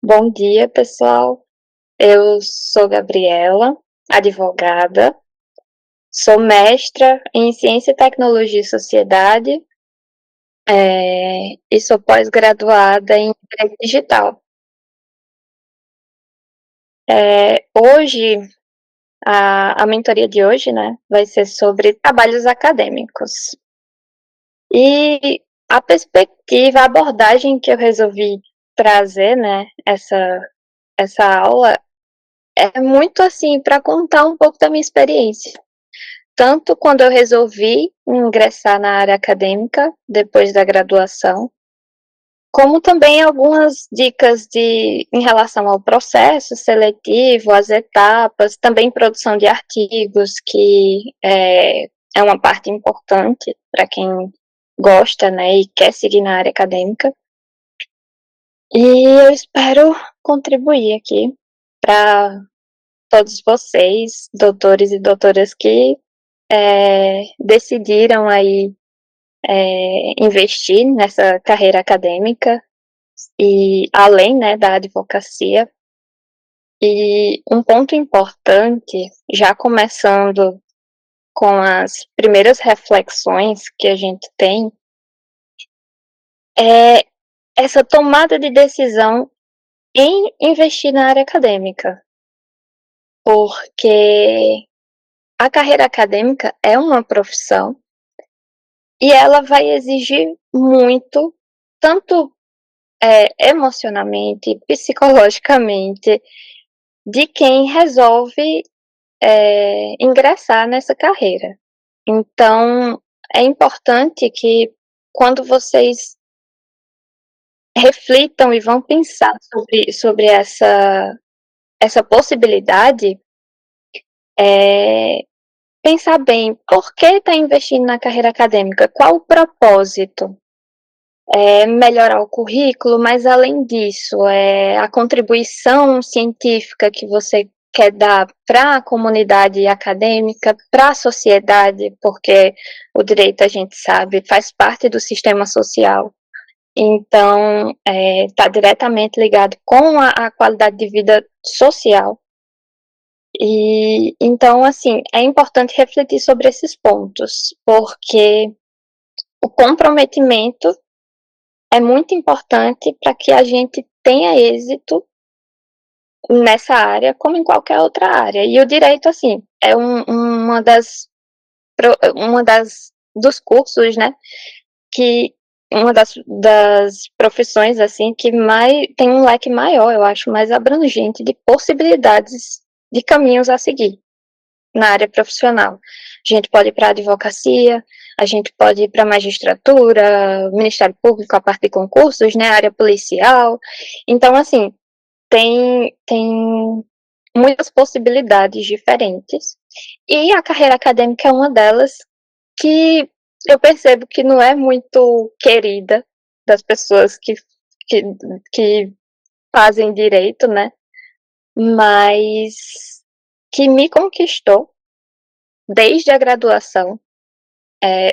Bom dia, pessoal. Eu sou Gabriela, advogada, sou mestra em Ciência, Tecnologia e Sociedade, e sou pós-graduada em Direito Digital. Hoje, a mentoria de hoje, né, vai ser sobre trabalhos acadêmicos. E a perspectiva, a abordagem que eu resolvi trazer, né, essa aula é muito assim para contar um pouco da minha experiência. Tanto quando eu resolvi ingressar na área acadêmica, depois da graduação, como também algumas dicas em relação ao processo seletivo, às etapas, também produção de artigos, que é uma parte importante para quem gosta, né, e quer seguir na área acadêmica. E eu espero contribuir aqui para todos vocês, doutores e doutoras que decidiram aí investir nessa carreira acadêmica e além, né, da advocacia. E um ponto importante, já começando com as primeiras reflexões que a gente tem, é essa tomada de decisão em investir na área acadêmica, porque a carreira acadêmica é uma profissão e ela vai exigir muito, tanto emocionalmente, psicologicamente, de quem resolve ingressar nessa carreira. Então, é importante que quando vocês reflitam e vão pensar sobre essa possibilidade, pensar bem por que está investindo na carreira acadêmica, qual o propósito. Melhorar o currículo, mas além disso, a contribuição científica que você quer dar para a comunidade acadêmica, para a sociedade, porque o direito, a gente sabe, faz parte do sistema social. Então, está diretamente ligado com a qualidade de vida social. E então, assim, é importante refletir sobre esses pontos, porque o comprometimento é muito importante para que a gente tenha êxito nessa área, como em qualquer outra área. E o direito, assim, é uma dos cursos, né, que uma das profissões, assim, que mais tem um leque maior, eu acho, mais abrangente de possibilidades de caminhos a seguir na área profissional. A gente pode ir para a advocacia, a gente pode ir para a magistratura, Ministério Público, a parte de concursos, né, área policial. Então, assim, tem muitas possibilidades diferentes. E a carreira acadêmica é uma delas que eu percebo que não é muito querida das pessoas que, que fazem direito, né? Mas que me conquistou desde a graduação.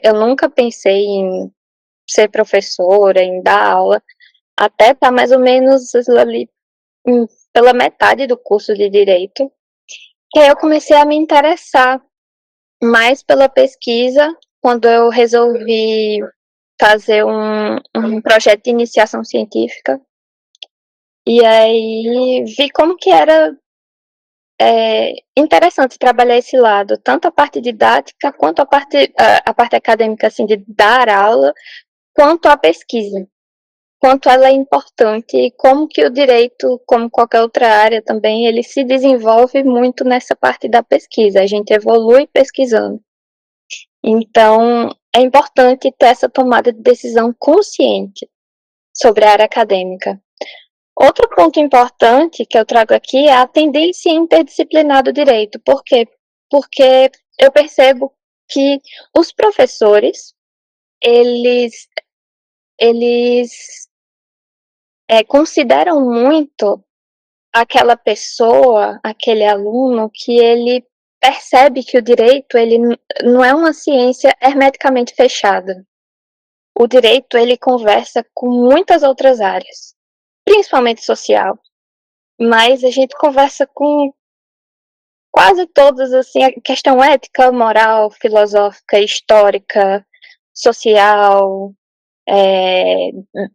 Eu nunca pensei em ser professora, em dar aula, até estar mais ou menos ali pela metade do curso de Direito, que aí eu comecei a me interessar mais pela pesquisa, quando eu resolvi fazer um projeto de iniciação científica, e aí vi como que era interessante trabalhar esse lado, tanto a parte didática, quanto a parte acadêmica, assim, de dar aula, quanto a pesquisa, quanto ela é importante e como que o direito, como qualquer outra área também, ele se desenvolve muito nessa parte da pesquisa, a gente evolui pesquisando. Então, é importante ter essa tomada de decisão consciente sobre a área acadêmica. Outro ponto importante que eu trago aqui é a tendência interdisciplinar do direito. Por quê? Porque eu percebo que os professores, eles consideram muito aquela pessoa, aquele aluno, que ele percebe que o direito ele não é uma ciência hermeticamente fechada. O direito ele conversa com muitas outras áreas, principalmente social. mas a gente conversa com quase todos, assim, a questão ética, moral, filosófica, histórica, social,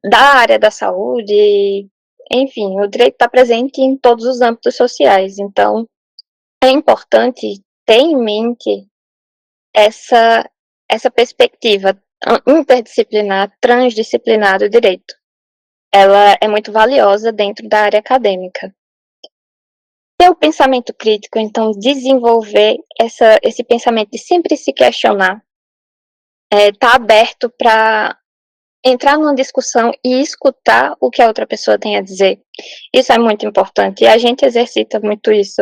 da área da saúde, enfim, o direito está presente em todos os âmbitos sociais, então é importante ter em mente essa, essa perspectiva interdisciplinar, transdisciplinar do direito. Ela é muito valiosa dentro da área acadêmica. Ter o pensamento crítico, então, desenvolver esse pensamento de sempre se questionar, tá aberto para entrar numa discussão e escutar o que a outra pessoa tem a dizer. Isso é muito importante. E a gente exercita muito isso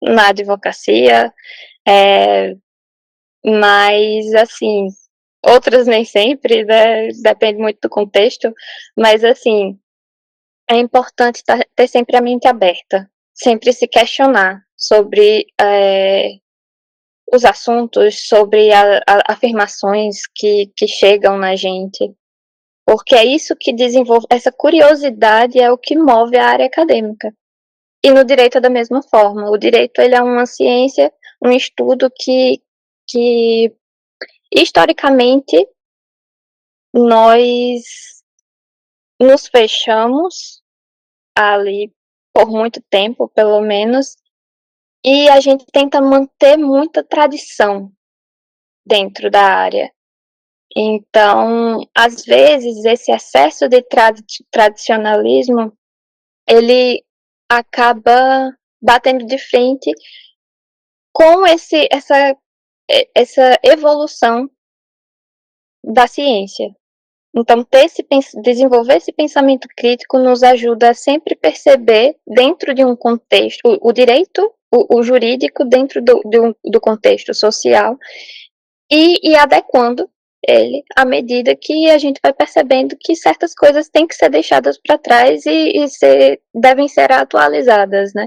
na advocacia, mas, assim, outras nem sempre, né? Depende muito do contexto, mas, assim, é importante ter sempre a mente aberta, sempre se questionar sobre os assuntos, sobre afirmações que chegam na gente, porque é isso que desenvolve, essa curiosidade é o que move a área acadêmica. E no direito é da mesma forma. O direito ele é uma ciência, um estudo que historicamente nós nos fechamos ali por muito tempo, pelo menos, e a gente tenta manter muita tradição dentro da área. Então, às vezes, esse excesso de tradicionalismo, ele acaba batendo de frente com essa evolução da ciência. Então, desenvolver esse pensamento crítico nos ajuda a sempre perceber, dentro de um contexto, o direito, o jurídico, dentro do contexto social, e adequando ele à medida que a gente vai percebendo que certas coisas têm que ser deixadas para trás e devem ser atualizadas, né?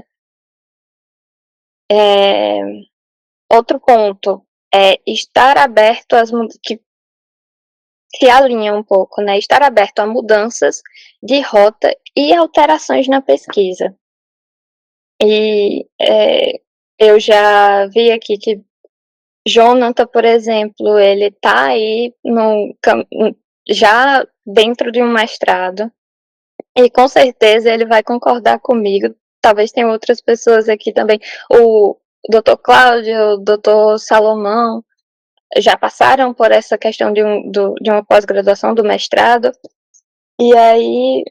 Outro ponto é estar aberto que se alinha um pouco, né? Estar aberto a mudanças de rota e alterações na pesquisa. E eu já vi aqui que Jonathan, por exemplo, ele está aí já dentro de um mestrado, e com certeza ele vai concordar comigo. Talvez tenha outras pessoas aqui também. O Dr. Cláudio, o Dr. Salomão, já passaram por essa questão de uma pós-graduação, do mestrado, e aí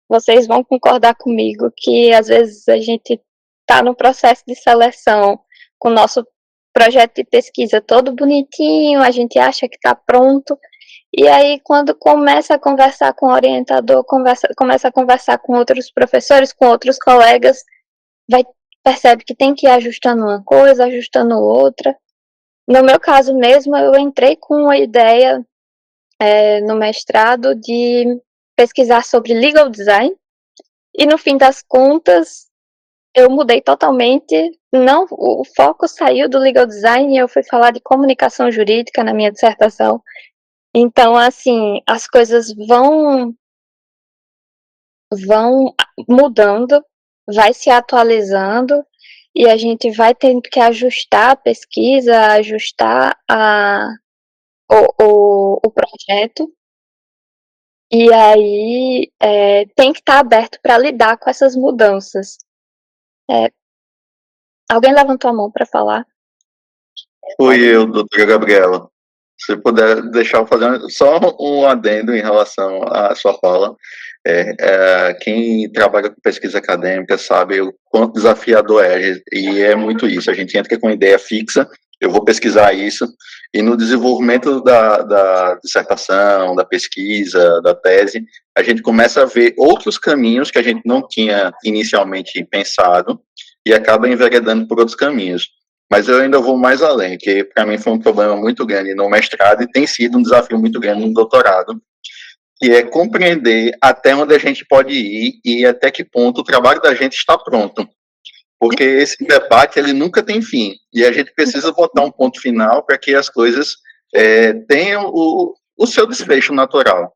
vocês vão concordar comigo que às vezes a gente está no processo de seleção com o nosso projeto de pesquisa todo bonitinho, a gente acha que está pronto, e aí quando começa a conversar com o orientador, começa a conversar com outros professores, com outros colegas, percebe que tem que ir ajustando uma coisa, ajustando outra. No meu caso mesmo, eu entrei com a ideia no mestrado de pesquisar sobre legal design, e no fim das contas eu mudei totalmente. Não, o foco saiu do legal design e eu fui falar de comunicação jurídica na minha dissertação. Então, assim, as coisas vão mudando, vai se atualizando, e a gente vai tendo que ajustar a pesquisa, ajustar o projeto, e aí tem que estar aberto para lidar com essas mudanças. Alguém levantou a mão para falar? Fui eu, doutora Gabriela. Se puder deixar eu fazer só um adendo em relação à sua fala. Quem trabalha com pesquisa acadêmica sabe o quanto desafiador é, e é muito isso. A gente entra com uma ideia fixa, eu vou pesquisar isso, e no desenvolvimento da dissertação, da pesquisa, da tese, a gente começa a ver outros caminhos que a gente não tinha inicialmente pensado e acaba enveredando por outros caminhos. Mas eu ainda vou mais além, que para mim foi um problema muito grande no mestrado e tem sido um desafio muito grande no doutorado, que é compreender até onde a gente pode ir e até que ponto o trabalho da gente está pronto. Porque esse debate ele nunca tem fim e a gente precisa botar um ponto final para que as coisas tenham o seu desfecho natural.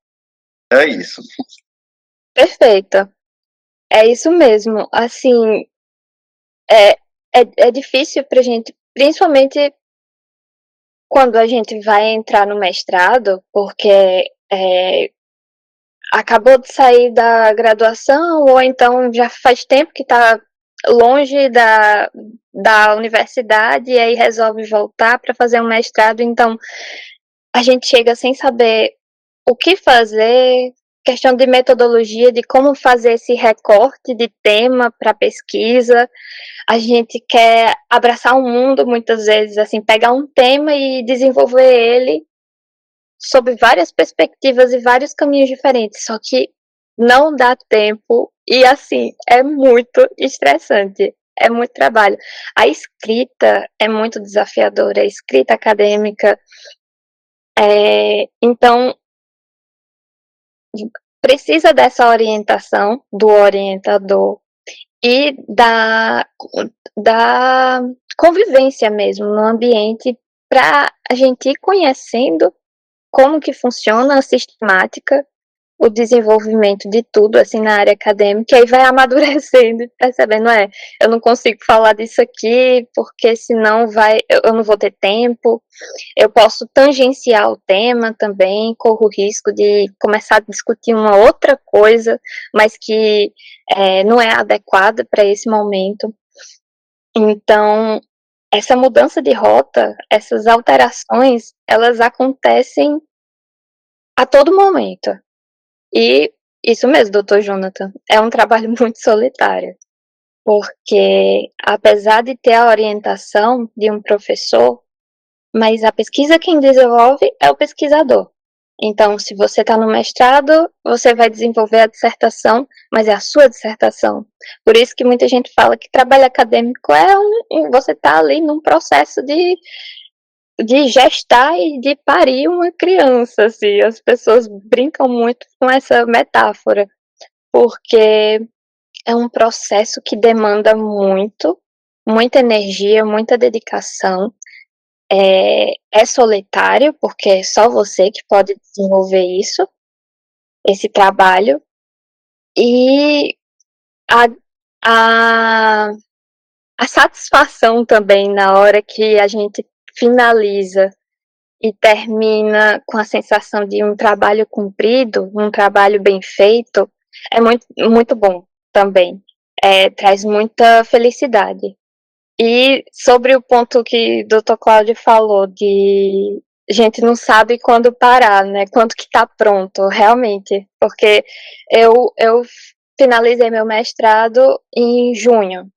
É isso. Perfeito. É isso mesmo. Assim, é, é difícil pra gente, principalmente quando a gente vai entrar no mestrado, porque acabou de sair da graduação, ou então já faz tempo que está longe da universidade e aí resolve voltar para fazer um mestrado. Então, a gente chega sem saber o que fazer, questão de metodologia, de como fazer esse recorte de tema para pesquisa. A gente quer abraçar o mundo muitas vezes, assim, pegar um tema e desenvolver ele sob várias perspectivas e vários caminhos diferentes, só que não dá tempo e assim, é muito estressante, é muito trabalho. A escrita é muito desafiadora, a escrita acadêmica, então precisa dessa orientação do orientador e da convivência mesmo no ambiente para a gente ir conhecendo como que funciona a sistemática, o desenvolvimento de tudo, assim, na área acadêmica, e aí vai amadurecendo e percebendo, eu não consigo falar disso aqui, porque senão eu não vou ter tempo, eu posso tangenciar o tema também, corro o risco de começar a discutir uma outra coisa, mas que não é adequada para esse momento. Então, essa mudança de rota, essas alterações, elas acontecem a todo momento. E isso mesmo, doutor Jonathan, é um trabalho muito solitário, porque apesar de ter a orientação de um professor, mas a pesquisa quem desenvolve é o pesquisador. Então, se você está no mestrado, você vai desenvolver a dissertação, mas é a sua dissertação. Por isso que muita gente fala que trabalho acadêmico você está ali num processo de gestar e de parir uma criança, assim. As pessoas brincam muito com essa metáfora, porque é um processo que demanda muita energia, muita dedicação. É solitário, porque é só você que pode desenvolver isso, esse trabalho. E a, a, a satisfação também na hora que a gente finaliza e termina com a sensação de um trabalho cumprido, um trabalho bem feito, é muito, muito bom também. Traz muita felicidade. E sobre o ponto que o Dr. Cláudio falou, de a gente não sabe quando parar, né? Quando que tá pronto, realmente. Porque eu finalizei meu mestrado em junho,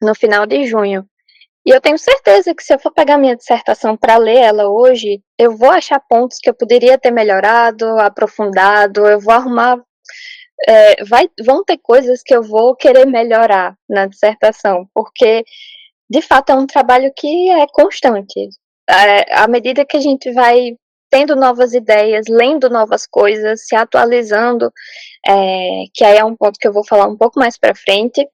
no final de junho. E eu tenho certeza que se eu for pegar minha dissertação para ler ela hoje, eu vou achar pontos que eu poderia ter melhorado, aprofundado, eu vou arrumar. Vão ter coisas que eu vou querer melhorar na dissertação, porque de fato é um trabalho que é constante. À medida que a gente vai tendo novas ideias, lendo novas coisas, se atualizando, que aí é um ponto que eu vou falar um pouco mais para frente,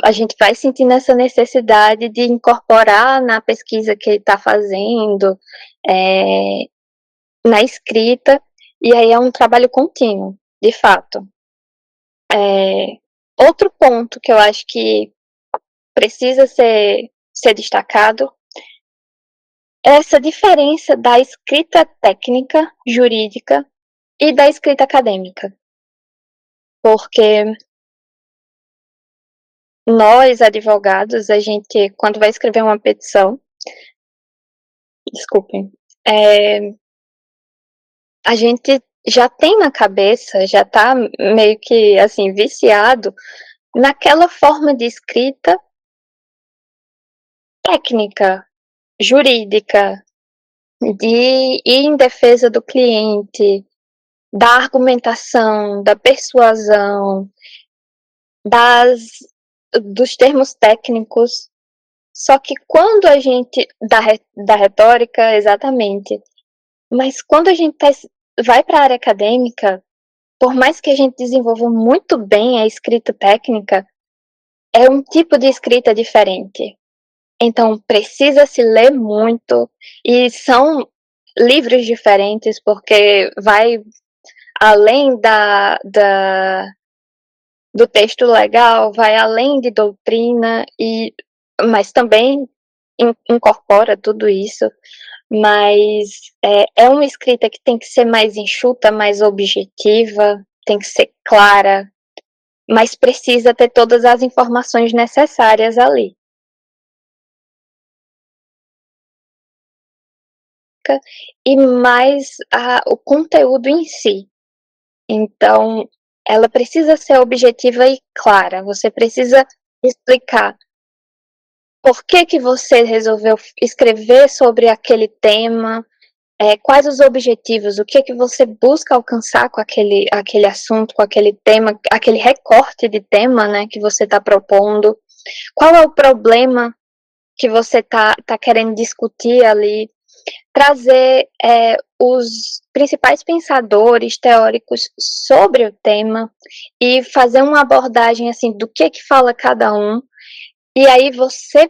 a gente vai sentindo essa necessidade de incorporar na pesquisa que ele está fazendo, na escrita, e aí é um trabalho contínuo, de fato. Outro ponto que eu acho que precisa ser destacado é essa diferença da escrita técnica, jurídica, e da escrita acadêmica. Porque nós, advogados, a gente, quando vai escrever uma petição, desculpem, a gente já tem na cabeça, já está meio que assim viciado naquela forma de escrita técnica, jurídica, de ir em defesa do cliente, da argumentação, da persuasão, dos termos técnicos. Só que quando a gente da retórica, exatamente, mas quando a gente vai para a área acadêmica, por mais que a gente desenvolva muito bem a escrita técnica, é um tipo de escrita diferente. Então precisa se ler muito, e são livros diferentes, porque vai além do texto legal, vai além de doutrina, mas também incorpora tudo isso, mas é uma escrita que tem que ser mais enxuta, mais objetiva, tem que ser clara, mas precisa ter todas as informações necessárias ali. E mais o conteúdo em si. Então, ela precisa ser objetiva e clara. Você precisa explicar por que você resolveu escrever sobre aquele tema, quais os objetivos, o que você busca alcançar com aquele assunto, com aquele tema, aquele recorte de tema, né, que você está propondo. Qual é o problema que você tá querendo discutir ali? Trazer os principais pensadores teóricos sobre o tema e fazer uma abordagem assim do que fala cada um, e aí você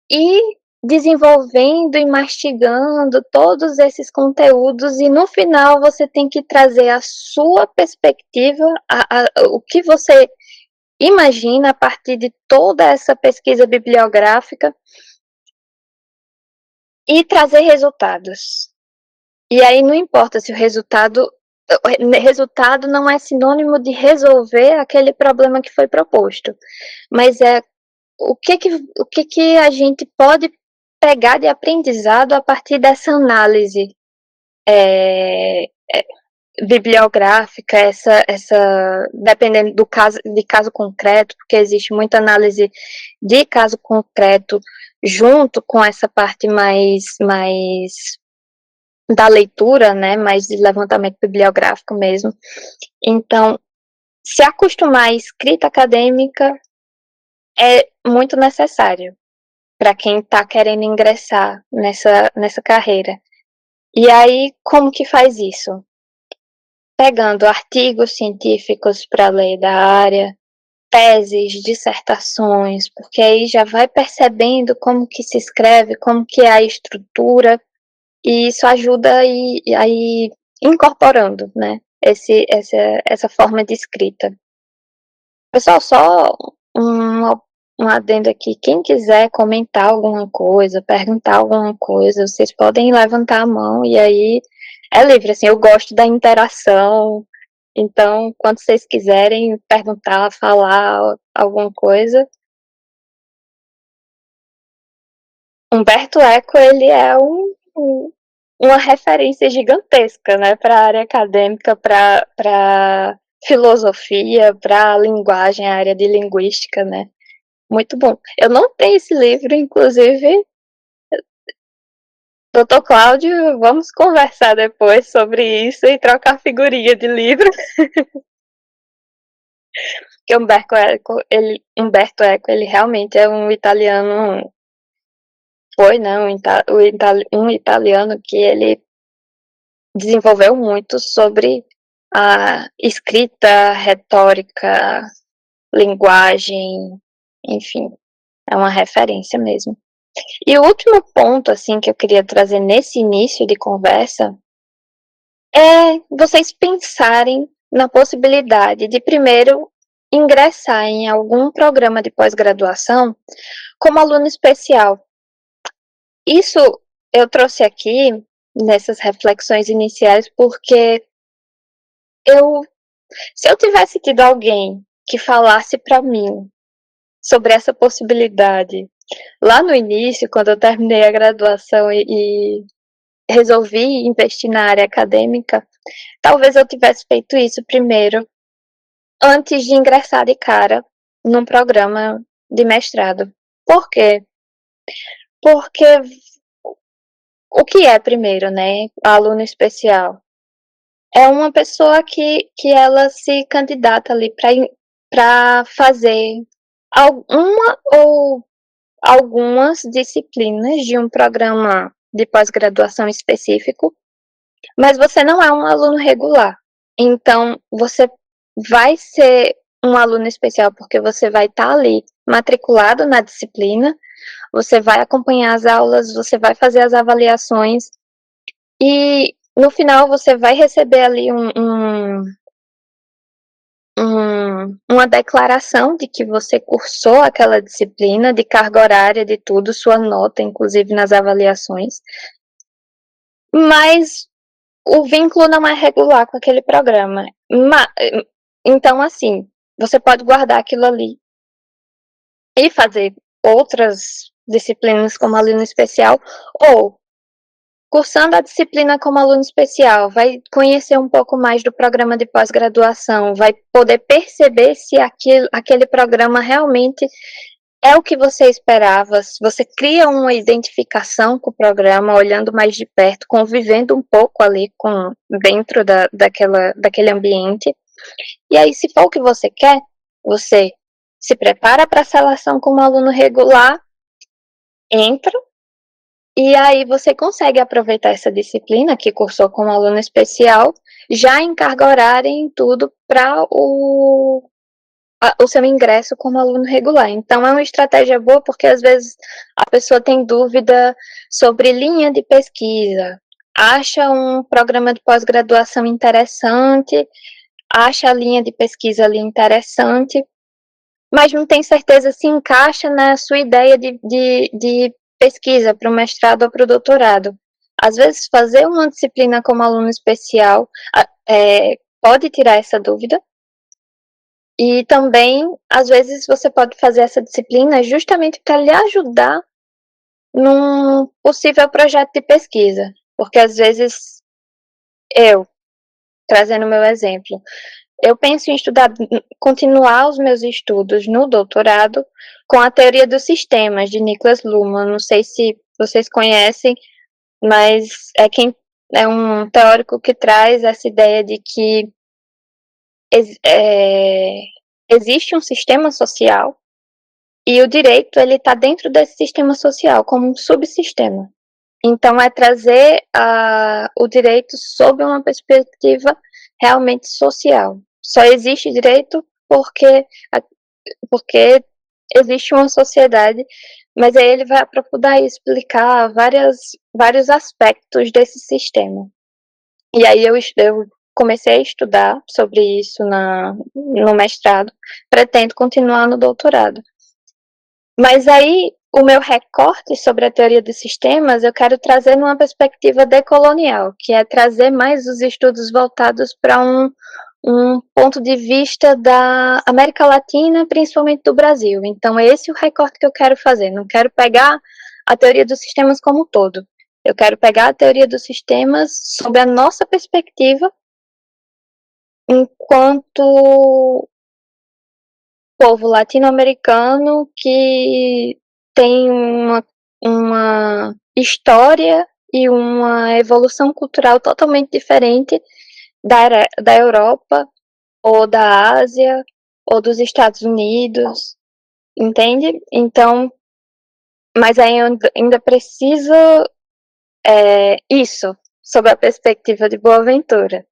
ir desenvolvendo e mastigando todos esses conteúdos, e no final você tem que trazer a sua perspectiva, o que você imagina a partir de toda essa pesquisa bibliográfica, e trazer resultados. E aí não importa se o resultado não é sinônimo de resolver aquele problema que foi proposto, mas o que a gente pode pegar de aprendizado a partir dessa análise bibliográfica, dependendo de caso concreto, porque existe muita análise de caso concreto junto com essa parte mais da leitura, né, mais de levantamento bibliográfico mesmo. Então, se acostumar à escrita acadêmica é muito necessário para quem está querendo ingressar nessa carreira. E aí, como que faz isso? Pegando artigos científicos para ler da área, teses, dissertações, porque aí já vai percebendo como que se escreve, como que é a estrutura, e isso ajuda a ir incorporando, né, essa forma de escrita. Pessoal, só um adendo aqui. Quem quiser comentar alguma coisa, perguntar alguma coisa, vocês podem levantar a mão e aí é livre, assim, eu gosto da interação. Então, quando vocês quiserem perguntar, falar alguma coisa. Humberto Eco, ele é uma referência gigantesca, né, para a área acadêmica, para filosofia, para a linguagem, a área de linguística, né. Muito bom. Eu não tenho esse livro, inclusive, doutor Cláudio, vamos conversar depois sobre isso e trocar figurinha de livro. Porque Umberto Eco, ele realmente é um italiano, foi, né, um italiano que ele desenvolveu muito sobre a escrita, retórica, linguagem, enfim, é uma referência mesmo. E o último ponto, assim, que eu queria trazer nesse início de conversa é vocês pensarem na possibilidade de primeiro ingressar em algum programa de pós-graduação como aluno especial. Isso eu trouxe aqui nessas reflexões iniciais porque se eu tivesse tido alguém que falasse para mim sobre essa possibilidade lá no início, quando eu terminei a graduação e resolvi investir na área acadêmica, talvez eu tivesse feito isso primeiro, antes de ingressar de cara num programa de mestrado. Por quê? Porque o que é primeiro, né? Aluno especial é uma pessoa que ela se candidata ali para fazer uma ou algumas disciplinas de um programa de pós-graduação específico, mas você não é um aluno regular. Então, você vai ser um aluno especial porque você vai estar ali matriculado na disciplina, você vai acompanhar as aulas, você vai fazer as avaliações e no final você vai receber ali uma declaração de que você cursou aquela disciplina, de carga horária, de tudo, sua nota, inclusive nas avaliações, mas o vínculo não é regular com aquele programa. Então, assim, você pode guardar aquilo ali e fazer outras disciplinas como aluno especial, ou cursando a disciplina como aluno especial, vai conhecer um pouco mais do programa de pós-graduação, vai poder perceber se aquele programa realmente é o que você esperava. Você cria uma identificação com o programa, olhando mais de perto, convivendo um pouco ali dentro daquele ambiente. E aí, se for o que você quer, você se prepara para a seleção como aluno regular, entra, e aí você consegue aproveitar essa disciplina que cursou como aluno especial, já em carga horária e em tudo, para o seu ingresso como aluno regular. Então, é uma estratégia boa porque, às vezes, a pessoa tem dúvida sobre linha de pesquisa, acha um programa de pós-graduação interessante, acha a linha de pesquisa ali interessante, mas não tem certeza se encaixa na sua ideia de pesquisa para o mestrado ou para o doutorado. Às vezes, fazer uma disciplina como aluno especial pode tirar essa dúvida. E também, às vezes, você pode fazer essa disciplina justamente para lhe ajudar num possível projeto de pesquisa. Porque, às vezes, trazendo o meu exemplo, eu penso em continuar os meus estudos no doutorado com a teoria dos sistemas, de Niklas Luhmann. Não sei se vocês conhecem, mas é um teórico que traz essa ideia de que existe um sistema social e o direito ele está dentro desse sistema social como um subsistema. Então é trazer o direito sob uma perspectiva realmente social. Só existe direito porque existe uma sociedade, mas aí ele vai aprofundar e explicar vários aspectos desse sistema. E aí eu comecei a estudar sobre isso no mestrado, pretendo continuar no doutorado. Mas aí, o meu recorte sobre a teoria dos sistemas, eu quero trazer numa perspectiva decolonial, que é trazer mais os estudos voltados para um ponto de vista da América Latina, principalmente do Brasil. Então, é esse o recorte que eu quero fazer. Não quero pegar a teoria dos sistemas como um todo. Eu quero pegar a teoria dos sistemas sob a nossa perspectiva enquanto povo latino-americano que tem uma história e uma evolução cultural totalmente diferente da Europa, ou da Ásia, ou dos Estados Unidos, entende? Então, mas aí eu ainda preciso isso, sob a perspectiva de Boaventura.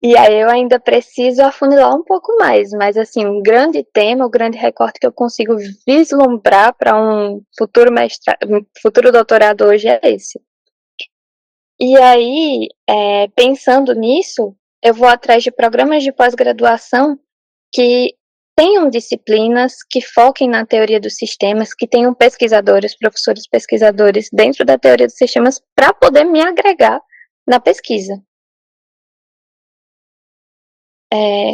E aí eu ainda preciso afunilar um pouco mais, mas assim, um grande tema, o grande recorte que eu consigo vislumbrar para um futuro doutorado hoje é esse. E aí, pensando nisso, eu vou atrás de programas de pós-graduação que tenham disciplinas que foquem na teoria dos sistemas, que tenham professores pesquisadores dentro da teoria dos sistemas para poder me agregar na pesquisa.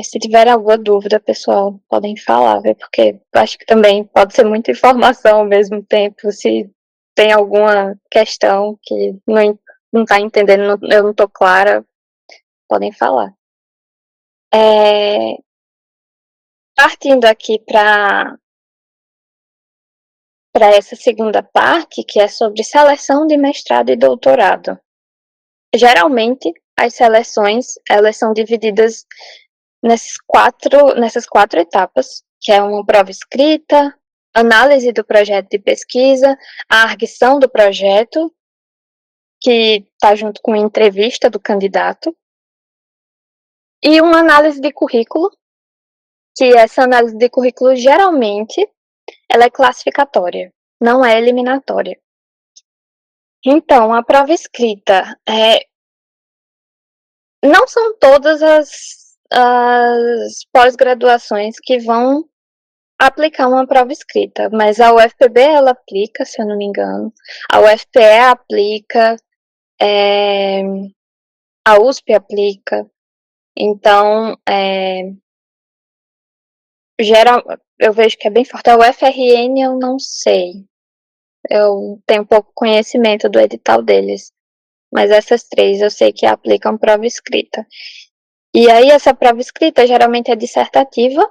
Se tiver alguma dúvida, pessoal, podem falar, viu? Porque eu acho que também pode ser muita informação ao mesmo tempo. Se tem alguma questão que não está entendendo, eu não estou clara, podem falar. Partindo aqui para essa segunda parte, que é sobre seleção de mestrado e doutorado. Geralmente, as seleções, elas são divididas nessas quatro etapas, que é uma prova escrita, análise do projeto de pesquisa, a arguição do projeto, que está junto com a entrevista do candidato, e uma análise de currículo, que essa análise de currículo geralmente ela é classificatória, não é eliminatória. Então, a prova escrita não são todas as pós-graduações que vão aplicar uma prova escrita, mas a UFPB ela aplica, se eu não me engano, a UFPE aplica, a USP aplica, então geral, eu vejo que é bem forte. A UFRN eu não sei, eu tenho pouco conhecimento do edital deles, mas essas três eu sei que aplicam prova escrita. E aí essa prova escrita geralmente é dissertativa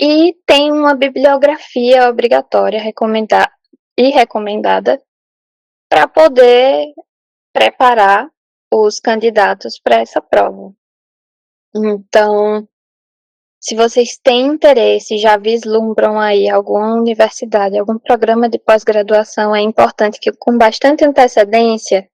e tem uma bibliografia obrigatória recomendada para poder preparar os candidatos para essa prova. Então, se vocês têm interesse, já vislumbram aí alguma universidade, algum programa de pós-graduação, é importante que com bastante antecedência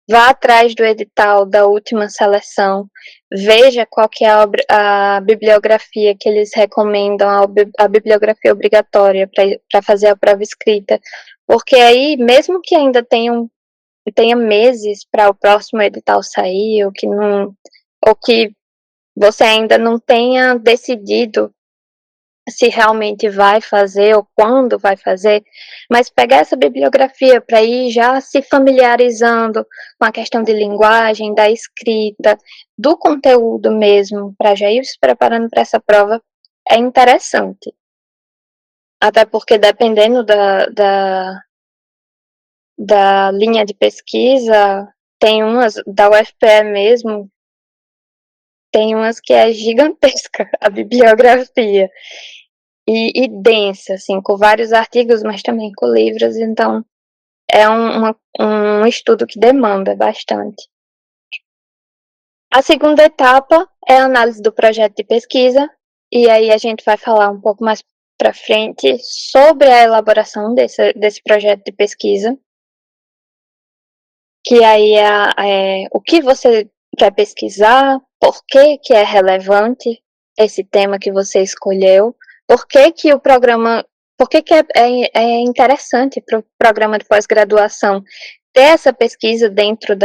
vá atrás do edital da última seleção, veja qual que é a bibliografia que eles recomendam, a bibliografia obrigatória para fazer a prova escrita, porque aí, mesmo que ainda tenha meses para o próximo edital sair, ou que você ainda não tenha decidido se realmente vai fazer ou quando vai fazer, mas pegar essa bibliografia para ir já se familiarizando com a questão de linguagem, da escrita, do conteúdo mesmo, para já ir se preparando para essa prova, é interessante. Até porque dependendo da linha de pesquisa, tem umas, da UFPE mesmo, tem umas que é gigantesca, a bibliografia. E densa, assim, com vários artigos, mas também com livros, então é um estudo que demanda bastante. A segunda etapa é a análise do projeto de pesquisa, e aí a gente vai falar um pouco mais para frente sobre a elaboração desse projeto de pesquisa, que aí é o que você quer pesquisar, por que é relevante esse tema que você escolheu, por que o programa, por que é interessante para o programa de pós-graduação ter essa pesquisa dentro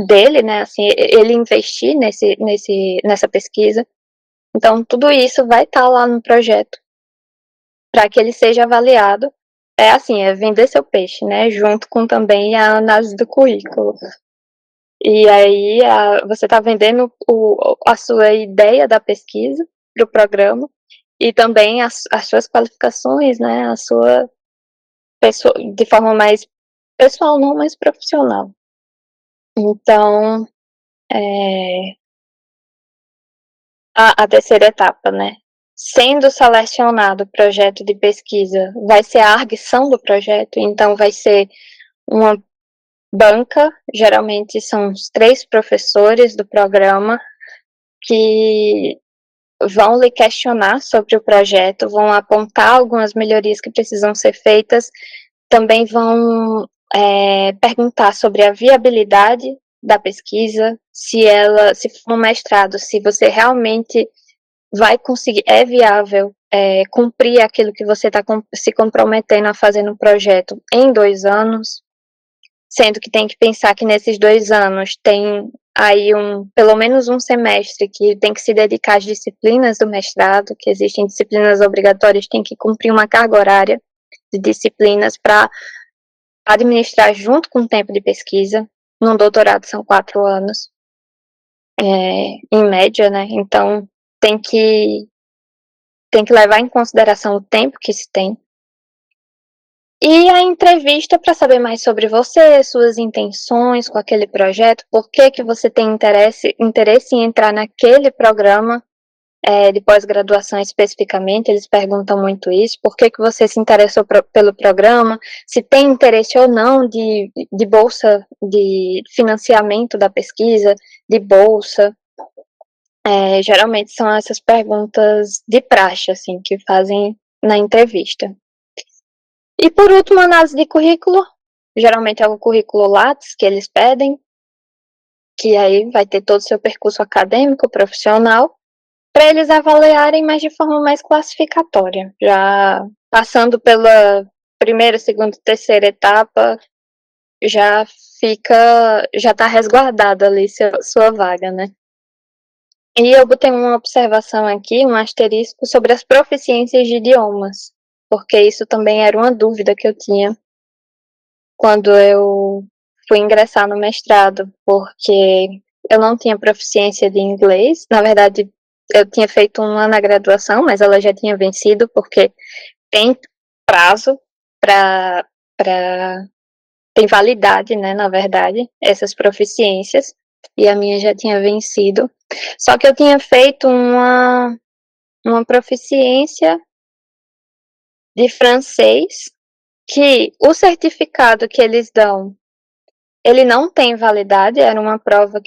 dele, né, assim, ele investir nessa pesquisa. Então, tudo isso vai estar lá no projeto para que ele seja avaliado. É assim, é vender seu peixe, né, junto com também a análise do currículo. E aí você está vendendo a sua ideia da pesquisa para o programa e também as suas qualificações, né, a sua pessoa, de forma mais pessoal, não mais profissional. Então, a terceira etapa, né? Sendo selecionado o projeto de pesquisa, vai ser a arguição do projeto, então vai ser uma banca, geralmente são os 3 professores do programa, que vão lhe questionar sobre o projeto, vão apontar algumas melhorias que precisam ser feitas, também vão perguntar sobre a viabilidade da pesquisa, se for um mestrado, se você realmente vai conseguir, é viável cumprir aquilo que você está se comprometendo a fazer no projeto em 2 anos, sendo que tem que pensar que nesses 2 anos tem aí pelo menos um semestre que tem que se dedicar às disciplinas do mestrado, que existem disciplinas obrigatórias, tem que cumprir uma carga horária de disciplinas para administrar junto com o tempo de pesquisa. No doutorado são 4 anos, em média, né? Então tem que levar em consideração o tempo que se tem. E a entrevista para saber mais sobre você, suas intenções com aquele projeto, por que você tem interesse em entrar naquele programa de pós-graduação especificamente, eles perguntam muito isso, por que você se interessou pelo programa, se tem interesse ou não de bolsa, de financiamento da pesquisa, de bolsa. Geralmente são essas perguntas de praxe, assim, que fazem na entrevista. E por último, análise de currículo. Geralmente é o currículo Lattes que eles pedem, que aí vai ter todo o seu percurso acadêmico, profissional, para eles avaliarem, mas de forma mais classificatória. Já passando pela primeira, segunda, terceira etapa, já está resguardada ali sua vaga, né? E eu botei uma observação aqui, um asterisco, sobre as proficiências de idiomas, porque isso também era uma dúvida que eu tinha quando eu fui ingressar no mestrado, porque eu não tinha proficiência de inglês. Na verdade, eu tinha feito uma na graduação, mas ela já tinha vencido, porque tem prazo para tem validade, né, na verdade, essas proficiências, e a minha já tinha vencido. Só que eu tinha feito uma proficiência de francês, que o certificado que eles dão, ele não tem validade, era uma prova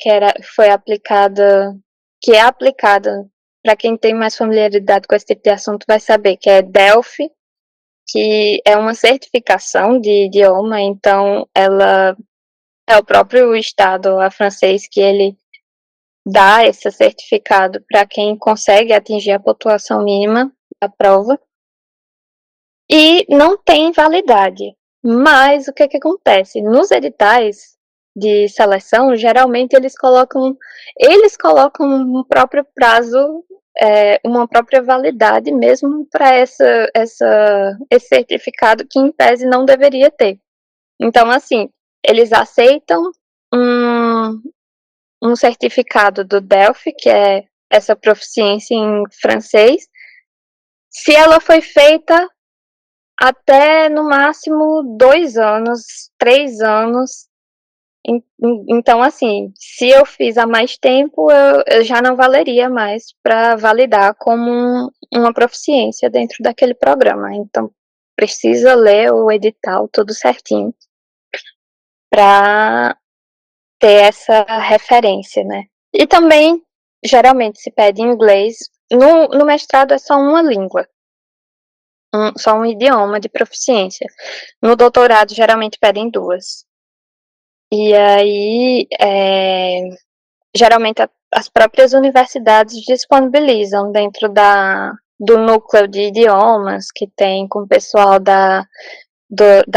foi aplicada, que é aplicada, para quem tem mais familiaridade com esse tipo de assunto vai saber, que é DELFI, que é uma certificação de idioma, então ela é o próprio Estado francês que ele dá esse certificado para quem consegue atingir a pontuação mínima da prova. E não tem validade. Mas o que acontece? Nos editais de seleção, geralmente eles colocam um próprio prazo, uma própria validade mesmo para esse certificado que em tese não deveria ter. Então, assim, eles aceitam um certificado do DELFI, que é essa proficiência em francês, se ela foi feita até no máximo 2 anos, 3 anos. Então, assim, se eu fiz há mais tempo, eu já não valeria mais para validar como uma proficiência dentro daquele programa. Então, precisa ler o edital tudo certinho para ter essa referência, né? E também, geralmente, se pede inglês. No mestrado é só uma língua, só um idioma de proficiência. No doutorado, geralmente pedem duas. E aí, geralmente, as próprias universidades disponibilizam dentro do núcleo de idiomas que tem com o pessoal da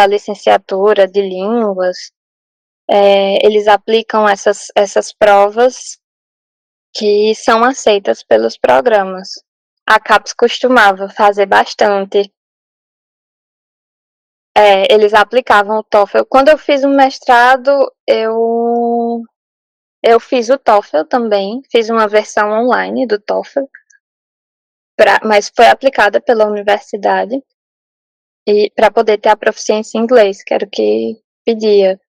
licenciatura de línguas. Eles aplicam essas provas que são aceitas pelos programas. A CAPES costumava fazer bastante. Eles aplicavam o TOEFL. Quando eu fiz o mestrado, eu fiz o TOEFL também, fiz uma versão online do TOEFL, mas foi aplicada pela universidade e para poder ter a proficiência em inglês, que era o que pedia.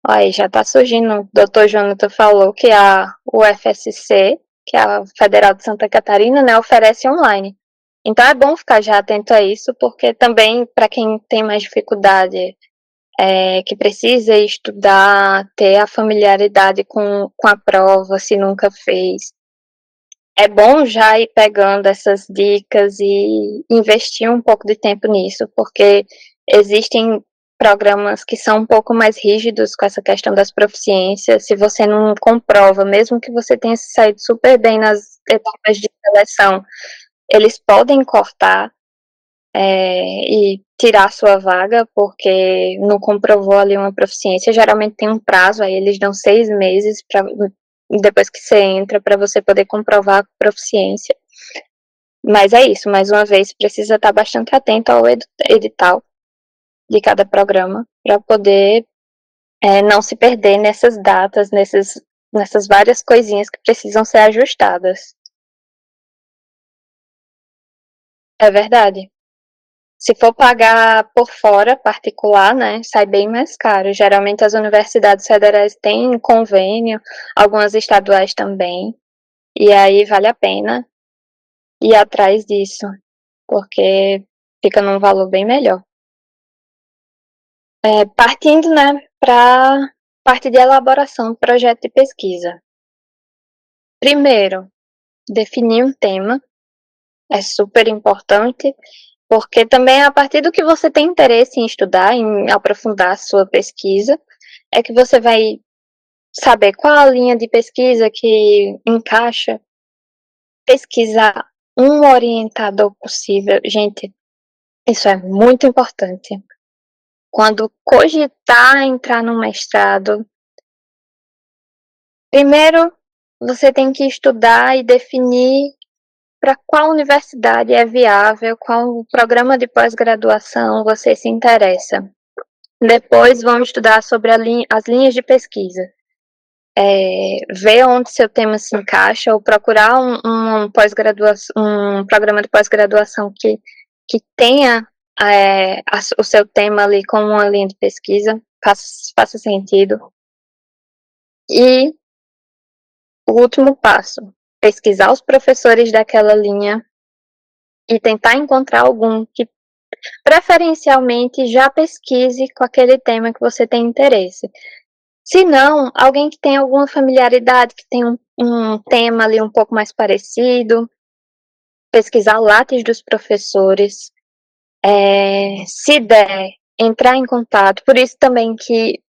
Aí já está surgindo, o Dr. Jonathan falou que a UFSC, que é a Federal de Santa Catarina, né, oferece online. Então é bom ficar já atento a isso, porque também para quem tem mais dificuldade, que precisa estudar, ter a familiaridade com a prova, se nunca fez, é bom já ir pegando essas dicas e investir um pouco de tempo nisso, porque existem programas que são um pouco mais rígidos com essa questão das proficiências. Se você não comprova, mesmo que você tenha se saído super bem nas etapas de seleção, eles podem cortar e tirar a sua vaga, porque não comprovou ali uma proficiência. Geralmente tem um prazo, aí eles dão 6 meses depois que você entra, para você poder comprovar a proficiência. Mas é isso, mais uma vez, precisa estar bastante atento ao edital de cada programa, para poder não se perder nessas datas, nessas várias coisinhas que precisam ser ajustadas. É verdade. Se for pagar por fora, particular, né, sai bem mais caro. Geralmente as universidades federais têm convênio, algumas estaduais também, e aí vale a pena ir atrás disso, porque fica num valor bem melhor. Partindo, né, para parte de elaboração do projeto de pesquisa. Primeiro, definir um tema, é super importante, porque também a partir do que você tem interesse em estudar, em aprofundar a sua pesquisa, é que você vai saber qual a linha de pesquisa que encaixa, pesquisar um orientador possível. Gente, isso é muito importante. Quando cogitar entrar no mestrado, Primeiro, você tem que estudar e definir para qual universidade é viável, qual programa de pós-graduação você se interessa. Depois, vamos estudar sobre as linhas de pesquisa. Ver onde seu tema se encaixa, ou procurar um programa de pós-graduação que tenha o seu tema ali como uma linha de pesquisa, faça sentido. E o último passo, pesquisar os professores daquela linha e tentar encontrar algum que preferencialmente já pesquise com aquele tema que você tem interesse. Se não, alguém que tem alguma familiaridade, que tem um tema ali um pouco mais parecido, pesquisar o lápis dos professores, se der, entrar em contato. Por isso também que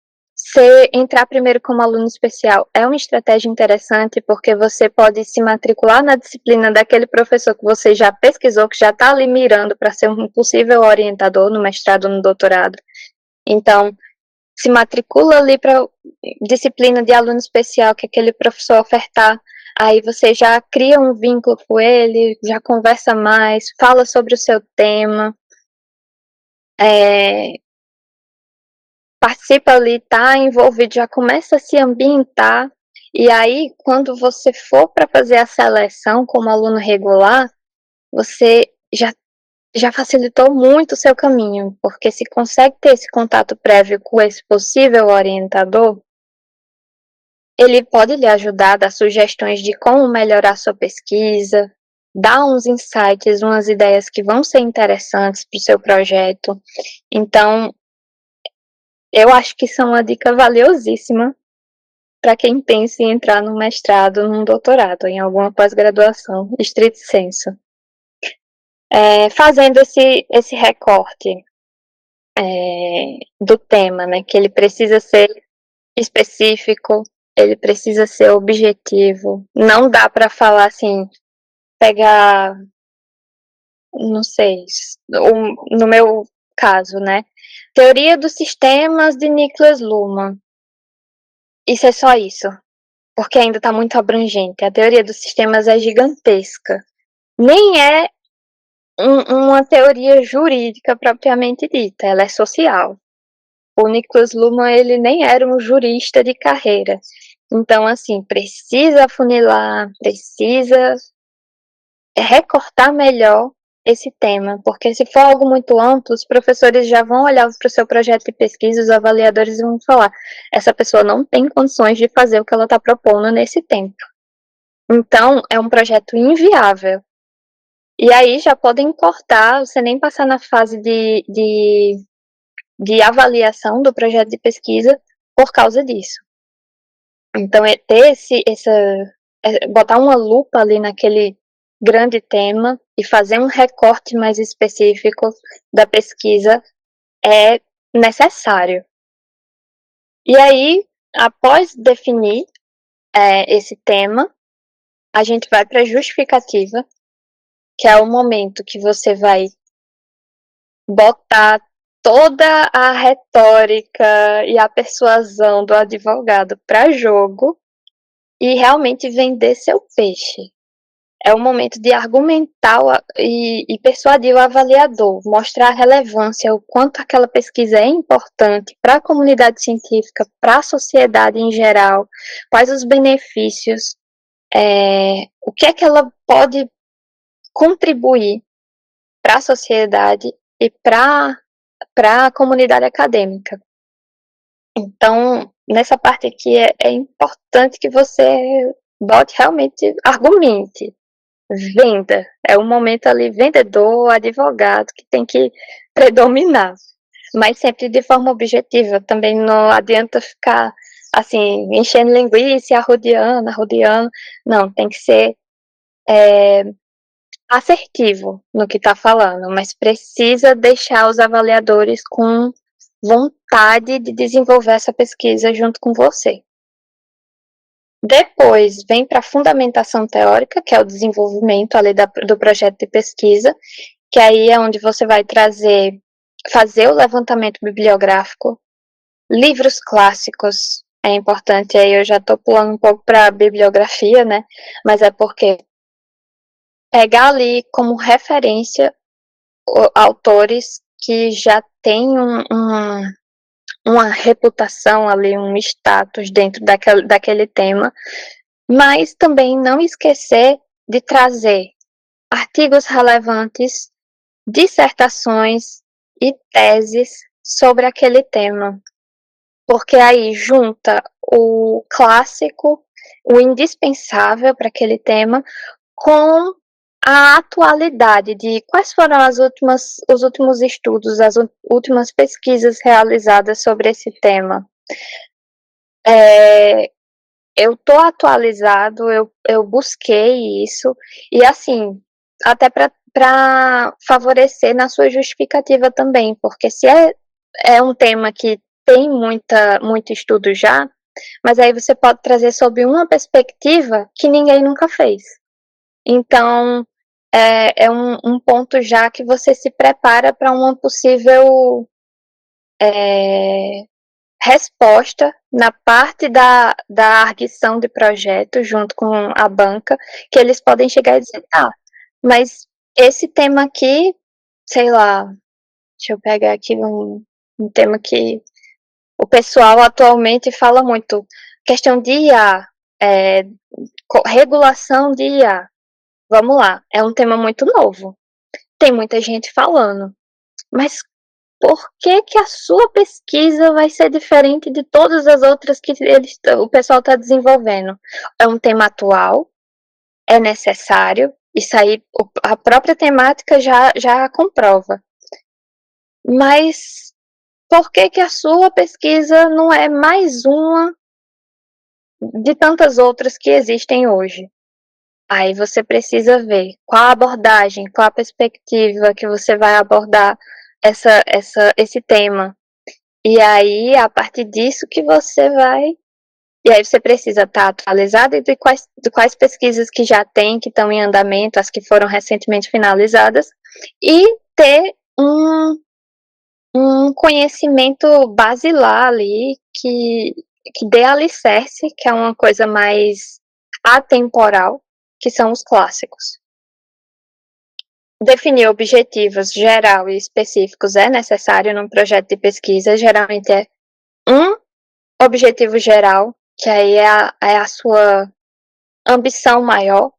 entrar primeiro como aluno especial é uma estratégia interessante, porque você pode se matricular na disciplina daquele professor que você já pesquisou, que já está ali mirando para ser um possível orientador no mestrado ou no doutorado. Então, se matricula ali para disciplina de aluno especial que aquele professor ofertar, aí você já cria um vínculo com ele, já conversa mais, fala sobre o seu tema, participa ali, tá envolvido, já começa a se ambientar, e aí quando você for para fazer a seleção como aluno regular, você já facilitou muito o seu caminho, porque se consegue ter esse contato prévio com esse possível orientador, ele pode lhe ajudar, dar sugestões de como melhorar sua pesquisa, dar uns insights, umas ideias que vão ser interessantes para o seu projeto. Então, eu acho que isso é uma dica valiosíssima para quem pensa em entrar no mestrado, num doutorado, em alguma pós-graduação, estrito sensu. Fazendo esse recorte do tema, né, que ele precisa ser específico, ele precisa ser objetivo. Não dá para falar assim, pegar, não sei, no meu caso, né, teoria dos sistemas de Niklas Luhmann. Isso é só isso, porque ainda está muito abrangente. A teoria dos sistemas é gigantesca. Nem é uma teoria jurídica propriamente dita, ela é social. O Niklas Luhmann, ele nem era um jurista de carreira. Então, assim, precisa afunilar, precisa recortar melhor esse tema, porque se for algo muito amplo, os professores já vão olhar para o seu projeto de pesquisa, os avaliadores vão falar, essa pessoa não tem condições de fazer o que ela está propondo nesse tempo. Então, é um projeto inviável. E aí já podem cortar, você nem passar na fase de avaliação do projeto de pesquisa por causa disso. Então, ter botar uma lupa ali naquele grande tema e fazer um recorte mais específico da pesquisa é necessário. E aí, após definir esse tema, a gente vai para a justificativa, que é o momento que você vai botar toda a retórica e a persuasão do advogado para jogo e realmente vender seu peixe. É o momento de argumentar e persuadir o avaliador, mostrar a relevância, o quanto aquela pesquisa é importante para a comunidade científica, para a sociedade em geral, quais os benefícios, o que é que ela pode contribuir para a sociedade e para a comunidade acadêmica. Então, nessa parte aqui é importante que você bote realmente, argumente, venda. É um momento ali, vendedor, advogado, que tem que predominar. Mas sempre de forma objetiva. Também não adianta ficar, assim, enchendo linguiça, arrodeando. Não, tem que ser assertivo no que está falando, mas precisa deixar os avaliadores com vontade de desenvolver essa pesquisa junto com você. Depois vem para a fundamentação teórica, que é o desenvolvimento ali do projeto de pesquisa, que aí é onde você vai fazer o levantamento bibliográfico, livros clássicos, é importante, aí eu já estou pulando um pouco para a bibliografia, né? Mas é porque pegar ali como referência autores que já têm uma reputação ali, um status dentro daquele tema, mas também não esquecer de trazer artigos relevantes, dissertações e teses sobre aquele tema, porque aí junta o clássico, o indispensável para aquele tema, com a atualidade de quais foram os últimos estudos, as últimas pesquisas realizadas sobre esse tema. Eu tô atualizado, eu busquei isso, e assim, até para favorecer na sua justificativa também, porque se é um tema que tem muito estudo já, mas aí você pode trazer sob uma perspectiva que ninguém nunca fez. Então, é um ponto já que você se prepara para uma possível resposta na parte da arguição de projeto junto com a banca, que eles podem chegar e dizer, mas esse tema aqui, sei lá, deixa eu pegar aqui um tema que o pessoal atualmente fala muito, questão de IA, regulação de IA. Vamos lá, é um tema muito novo. Tem muita gente falando, mas por que a sua pesquisa vai ser diferente de todas as outras que o pessoal está desenvolvendo? É um tema atual, é necessário, isso aí a própria temática já comprova. Mas por que a sua pesquisa não é mais uma de tantas outras que existem hoje? Aí você precisa ver qual a abordagem, qual a perspectiva que você vai abordar esse tema. E aí, a partir disso que você vai. E aí você precisa estar atualizado de quais pesquisas que já tem, que estão em andamento, as que foram recentemente finalizadas, e ter um conhecimento basilar ali que dê alicerce, que é uma coisa mais atemporal, que são os clássicos. Definir objetivos geral e específicos é necessário num projeto de pesquisa, geralmente é um objetivo geral, que aí é a sua ambição maior,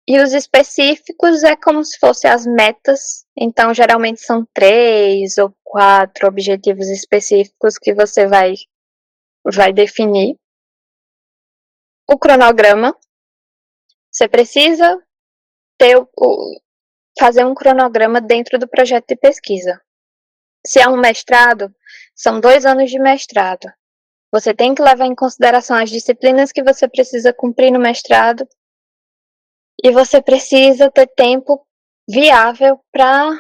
e os específicos é como se fossem as metas, então geralmente são 3 ou 4 objetivos específicos que você vai definir. O cronograma, você precisa fazer um cronograma dentro do projeto de pesquisa. Se é um mestrado, são 2 anos de mestrado. Você tem que levar em consideração as disciplinas que você precisa cumprir no mestrado e você precisa ter tempo viável para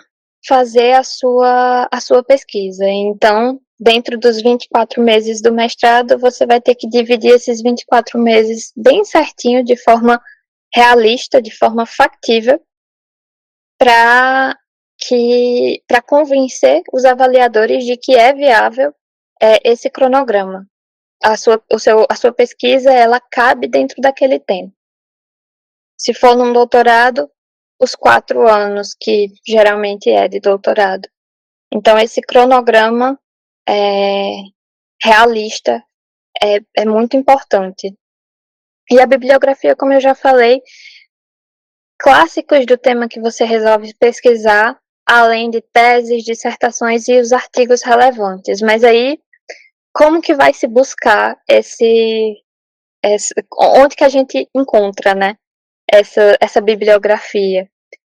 fazer a sua pesquisa. Então, dentro dos 24 meses do mestrado, você vai ter que dividir esses 24 meses bem certinho, de forma realista, de forma factível, para convencer os avaliadores de que é viável esse cronograma. A sua pesquisa, ela cabe dentro daquele tempo. Se for num doutorado, os 4 anos, que geralmente é de doutorado. Então, esse cronograma realista é muito importante. E a bibliografia, como eu já falei, clássicos do tema que você resolve pesquisar, além de teses, dissertações e os artigos relevantes. Mas aí, como que vai se buscar onde que a gente encontra, né, essa bibliografia?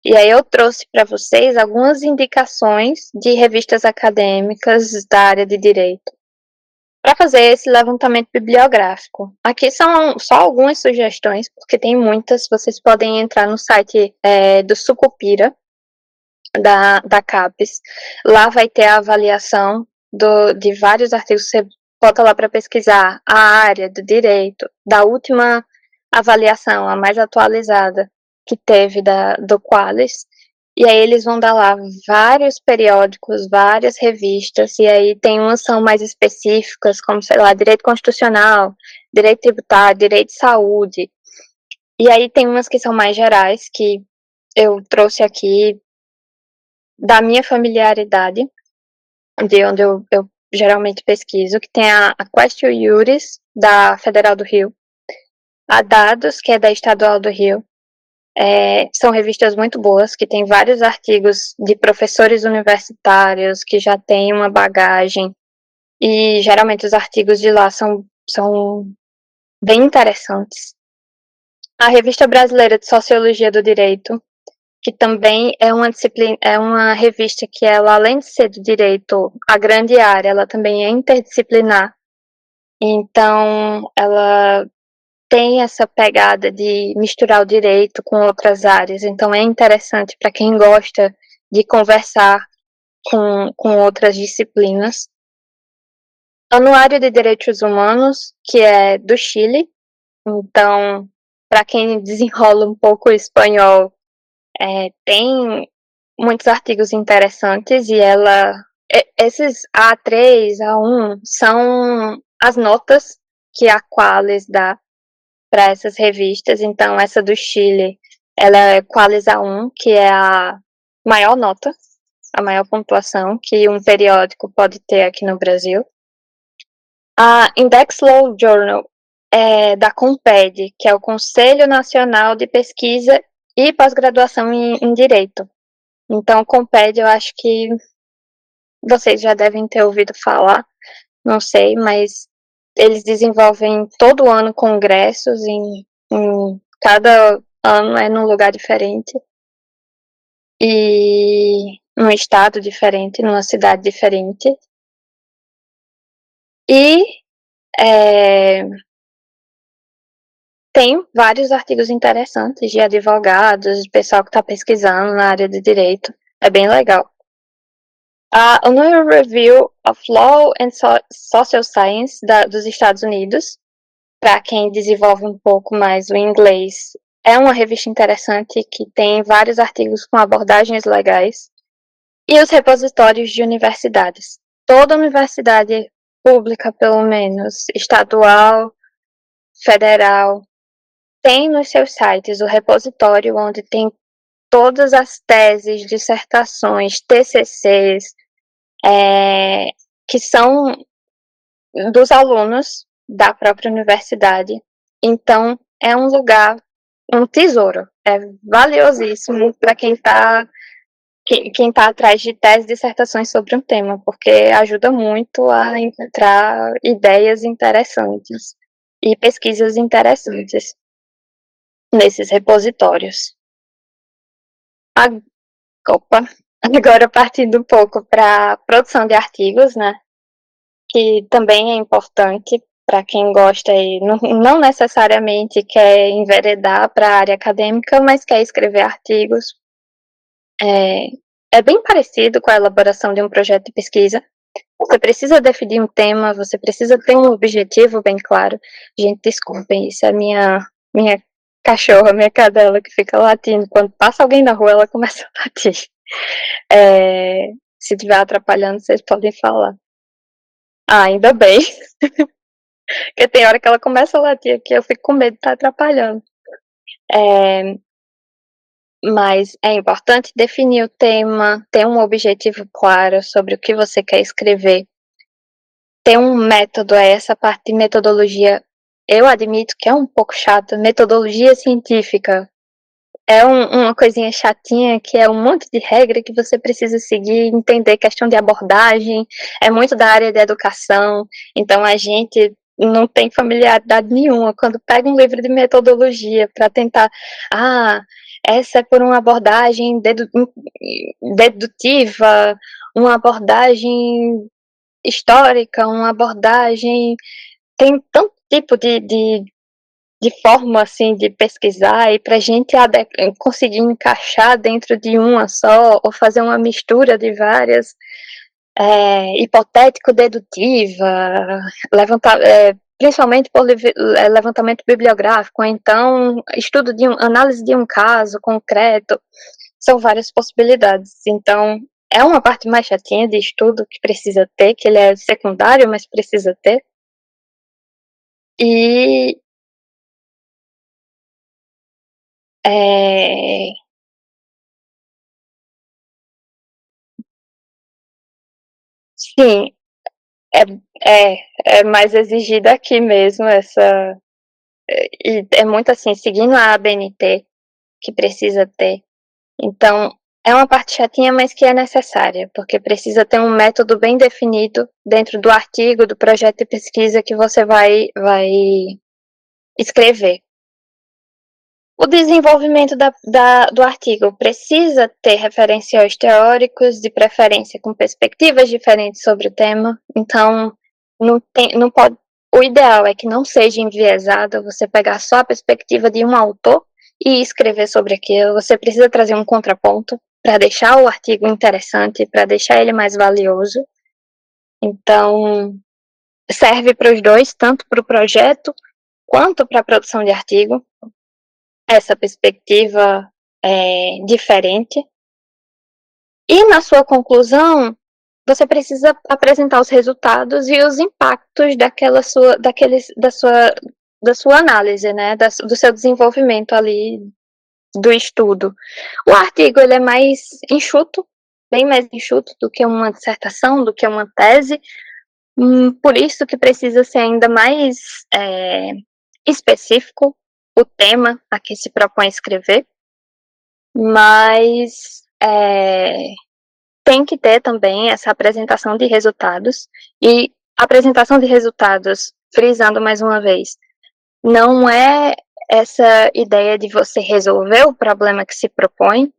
E aí eu trouxe para vocês algumas indicações de revistas acadêmicas da área de direito para fazer esse levantamento bibliográfico. Aqui são só algumas sugestões, porque tem muitas. Vocês podem entrar no site do Sucupira, da CAPES. Lá vai ter a avaliação de vários artigos. Você bota lá para pesquisar a área do direito, da última avaliação, a mais atualizada que teve do Qualis. E aí eles vão dar lá vários periódicos, várias revistas, e aí tem umas são mais específicas, como, sei lá, direito constitucional, direito tributário, direito de saúde. E aí tem umas que são mais gerais, que eu trouxe aqui da minha familiaridade, de onde eu geralmente pesquiso, que tem a Quaestio Iuris, da Federal do Rio, a Dados, que é da Estadual do Rio. São revistas muito boas, que tem vários artigos de professores universitários que já têm uma bagagem, e geralmente os artigos de lá são bem interessantes. A Revista Brasileira de Sociologia do Direito, que também é uma disciplina, é uma revista que ela, além de ser do direito, a grande área, ela também é interdisciplinar. Então, ela tem essa pegada de misturar o direito com outras áreas. Então, é interessante para quem gosta de conversar com outras disciplinas. Anuário de Direitos Humanos, que é do Chile. Então, para quem desenrola um pouco o espanhol, tem muitos artigos interessantes e esses A3, A1 são as notas que a Qualis dá para essas revistas. Então, essa do Chile, ela é Qualis A1, que é a maior nota, a maior pontuação que um periódico pode ter aqui no Brasil. A Index Law Journal é da CONPED, que é o Conselho Nacional de Pesquisa e Pós-Graduação em Direito. Então, CONPED, eu acho que vocês já devem ter ouvido falar, não sei, mas eles desenvolvem todo ano congressos em cada ano é num lugar diferente e num estado diferente, numa cidade diferente. E tem vários artigos interessantes de advogados, de pessoal que está pesquisando na área de direito. É bem legal. A Annual Review of Law and Social Science dos Estados Unidos, para quem desenvolve um pouco mais o inglês, é uma revista interessante que tem vários artigos com abordagens legais. E os repositórios de universidades. Toda universidade pública, pelo menos, estadual, federal, tem nos seus sites o repositório onde tem todas as teses, dissertações, TCCs, que são dos alunos da própria universidade. Então, é um lugar, um tesouro. É valiosíssimo para quem está atrás de teses, dissertações sobre um tema, porque ajuda muito a encontrar ideias interessantes e pesquisas interessantes nesses repositórios. Agora partindo um pouco para produção de artigos, né? Que também é importante para quem gosta e não necessariamente quer enveredar para a área acadêmica, mas quer escrever artigos. É bem parecido com a elaboração de um projeto de pesquisa. Você precisa definir um tema, você precisa ter um objetivo bem claro. Gente, desculpem, isso é minha cachorra, minha cadela que fica latindo. Quando passa alguém na rua, ela começa a latir. Se estiver atrapalhando, vocês podem falar. Ainda bem. Porque tem hora que ela começa a latir aqui, eu fico com medo de estar atrapalhando. Mas é importante definir o tema, ter um objetivo claro sobre o que você quer escrever. Ter um método, essa parte de metodologia, eu admito que é um pouco chata. Metodologia científica é uma coisinha chatinha, que é um monte de regra que você precisa seguir, entender questão de abordagem, é muito da área de educação, então a gente não tem familiaridade nenhuma quando pega um livro de metodologia para tentar, essa é por uma abordagem dedutiva, uma abordagem histórica, uma abordagem, tem tanto tipo de forma assim de pesquisar, e para a gente conseguir encaixar dentro de uma só ou fazer uma mistura de várias, hipotético-dedutiva, principalmente por levantamento bibliográfico, ou então estudo análise de um caso concreto, são várias possibilidades. Então, é uma parte mais chatinha de estudo que precisa ter, que ele é secundário, mas precisa ter. E sim, é mais exigida aqui mesmo essa. E é muito assim, seguindo a ABNT, que precisa ter. Então, é uma parte chatinha, mas que é necessária, porque precisa ter um método bem definido dentro do artigo, do projeto de pesquisa que você vai escrever. O desenvolvimento do artigo precisa ter referenciais teóricos, de preferência com perspectivas diferentes sobre o tema. Então, não pode. O ideal é que não seja enviesado você pegar só a perspectiva de um autor e escrever sobre aquilo. Você precisa trazer um contraponto para deixar o artigo interessante, para deixar ele mais valioso. Então, serve para os dois, tanto para o projeto quanto para a produção de artigo, essa perspectiva diferente. E na sua conclusão, você precisa apresentar os resultados e os impactos da sua análise, né, do seu desenvolvimento ali do estudo. O artigo ele é mais enxuto, bem mais enxuto do que uma dissertação, do que uma tese, por isso que precisa ser ainda mais específico o tema a que se propõe escrever, mas tem que ter também essa apresentação de resultados, e apresentação de resultados, frisando mais uma vez, não é essa ideia de você resolver o problema que se propõe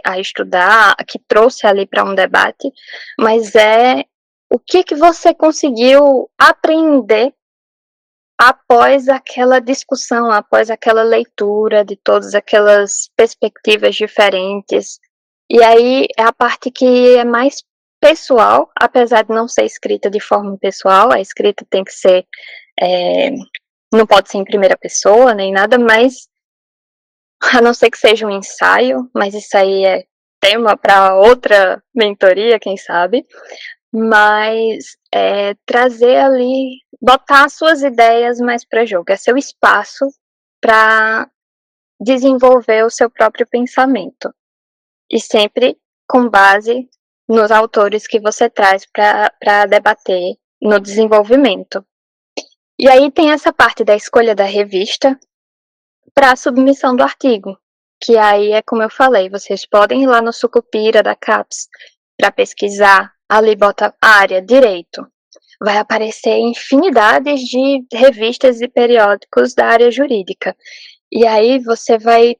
a estudar, que trouxe ali para um debate, mas é o que você conseguiu aprender após aquela discussão, após aquela leitura de todas aquelas perspectivas diferentes. E aí é a parte que é mais pessoal, apesar de não ser escrita de forma pessoal, a escrita tem que ser, não pode ser em primeira pessoa, nem nada, mas a não ser que seja um ensaio, mas isso aí é tema para outra mentoria, quem sabe. Mas trazer ali, botar as suas ideias mais para jogo, é seu espaço para desenvolver o seu próprio pensamento. E sempre com base nos autores que você traz para debater no desenvolvimento. E aí tem essa parte da escolha da revista para a submissão do artigo, que aí é como eu falei, vocês podem ir lá no Sucupira da CAPES para pesquisar, ali bota área, direito, vai aparecer infinidades de revistas e periódicos da área jurídica, e aí você vai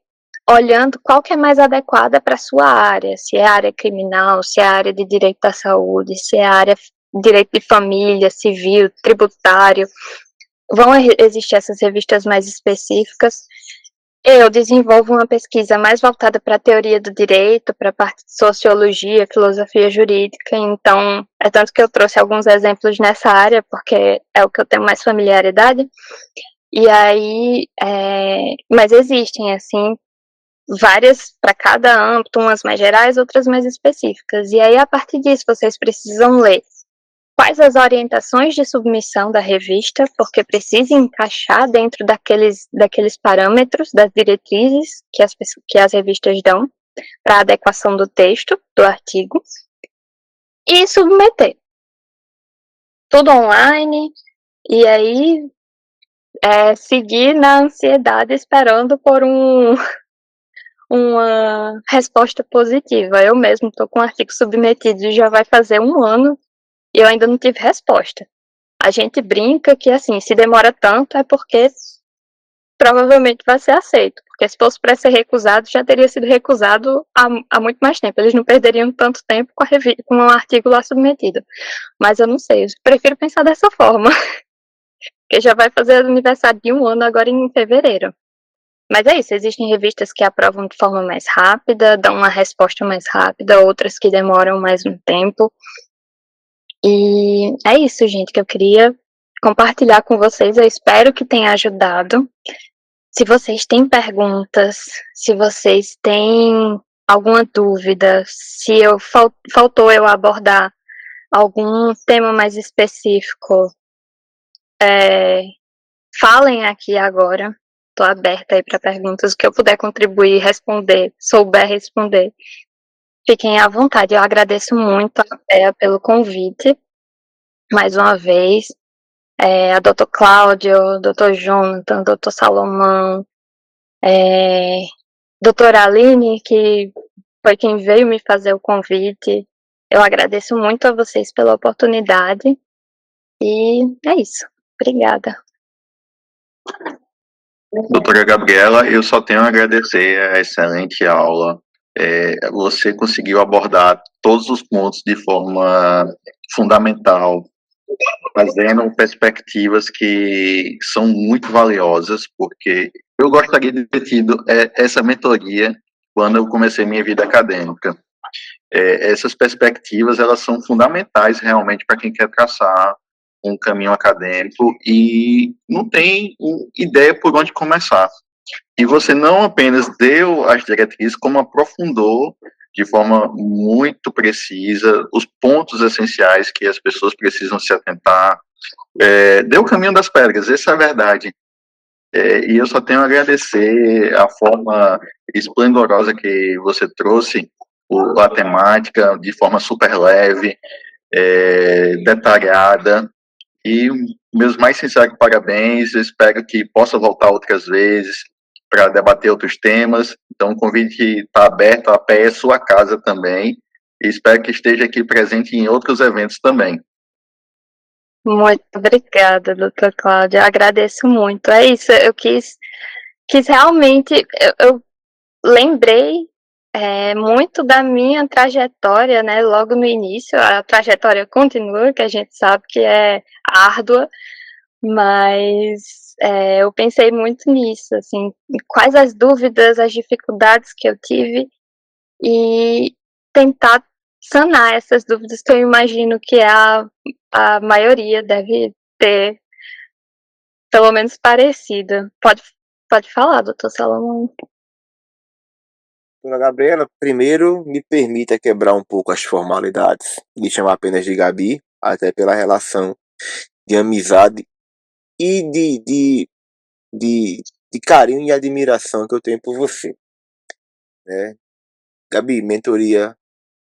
olhando qual que é mais adequada para a sua área, se é área criminal, se é área de direito da saúde, se é área de direito de família, civil, tributário. Vão existir essas revistas mais específicas. Eu desenvolvo uma pesquisa mais voltada para a teoria do direito, para a parte de sociologia, filosofia jurídica, então é tanto que eu trouxe alguns exemplos nessa área, porque é o que eu tenho mais familiaridade. E aí, mas existem, assim, várias para cada âmbito, umas mais gerais, outras mais específicas. E aí, a partir disso, vocês precisam ler quais as orientações de submissão da revista, porque precisa encaixar dentro daqueles parâmetros, das diretrizes que as revistas dão para adequação do texto, do artigo, e submeter. Tudo online, e aí seguir na ansiedade esperando por uma resposta positiva. Eu mesmo estou com um artigo submetido e já vai fazer 1 ano e eu ainda não tive resposta. A gente brinca que, assim, se demora tanto é porque provavelmente vai ser aceito. Porque se fosse para ser recusado, já teria sido recusado há muito mais tempo. Eles não perderiam tanto tempo com um artigo lá submetido. Mas eu não sei, eu prefiro pensar dessa forma. Porque já vai fazer aniversário de 1 ano agora em fevereiro. Mas é isso, existem revistas que aprovam de forma mais rápida, dão uma resposta mais rápida, outras que demoram mais um tempo. E é isso, gente, que eu queria compartilhar com vocês. Eu espero que tenha ajudado. Se vocês têm perguntas, se vocês têm alguma dúvida, se eu faltou eu abordar algum tema mais específico, falem aqui agora. Estou aberta aí para perguntas, o que eu puder contribuir, responder, souber responder. Fiquem à vontade. Eu agradeço muito a Bea pelo convite, mais uma vez. A Dr. Cláudio, Dr. Jonathan, Dr. Salomão, Doutora Aline, que foi quem veio me fazer o convite. Eu agradeço muito a vocês pela oportunidade. E é isso. Obrigada. Doutora Gabriela, eu só tenho a agradecer a excelente aula. Você conseguiu abordar todos os pontos de forma fundamental, trazendo perspectivas que são muito valiosas, porque eu gostaria de ter tido essa mentoria quando eu comecei minha vida acadêmica. Essas perspectivas, elas são fundamentais realmente para quem quer traçar um caminho acadêmico e não tem ideia por onde começar. E você não apenas deu as diretrizes, como aprofundou de forma muito precisa os pontos essenciais que as pessoas precisam se atentar. Deu o caminho das pedras, essa é a verdade. E eu só tenho a agradecer a forma esplendorosa que você trouxe a temática de forma super leve, detalhada, e meus mais sinceros parabéns. Eu espero que possa voltar outras vezes para debater outros temas. Então, o convite está aberto, a pé é sua casa também. E espero que esteja aqui presente em outros eventos também. Muito obrigada, doutor Cláudia. Agradeço muito. É isso, eu quis realmente. Eu lembrei muito da minha trajetória, né? Logo no início, a trajetória continua, que a gente sabe que é árdua, mas eu pensei muito nisso, assim, quais as dúvidas, as dificuldades que eu tive e tentar sanar essas dúvidas que eu imagino que a maioria deve ter, pelo menos parecida. Pode falar, doutor Salomão. Dona Gabriela, primeiro me permita quebrar um pouco as formalidades, me chamar apenas de Gabi, até pela relação de amizade e de carinho e admiração que eu tenho por você, né? Gabi, mentoria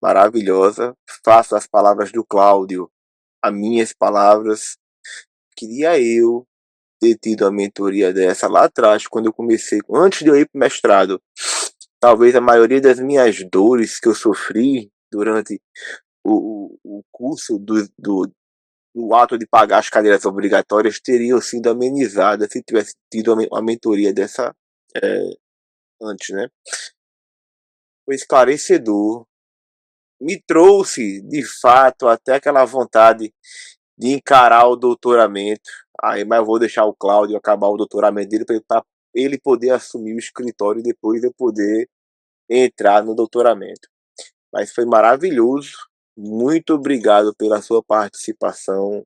maravilhosa, faço as palavras do Cláudio as minhas palavras. Queria eu ter tido a mentoria dessa lá atrás, quando eu comecei, antes de eu ir para o mestrado. Talvez a maioria das minhas dores que eu sofri durante o curso do ato de pagar as cadeiras obrigatórias teriam sido amenizadas se tivesse tido uma mentoria dessa antes, né? Foi esclarecedor, me trouxe de fato até aquela vontade de encarar o doutoramento. Aí, mas eu vou deixar o Cláudio acabar o doutoramento dele para ele poder assumir o escritório e depois eu poder entrar no doutoramento. Mas foi maravilhoso. Muito obrigado pela sua participação.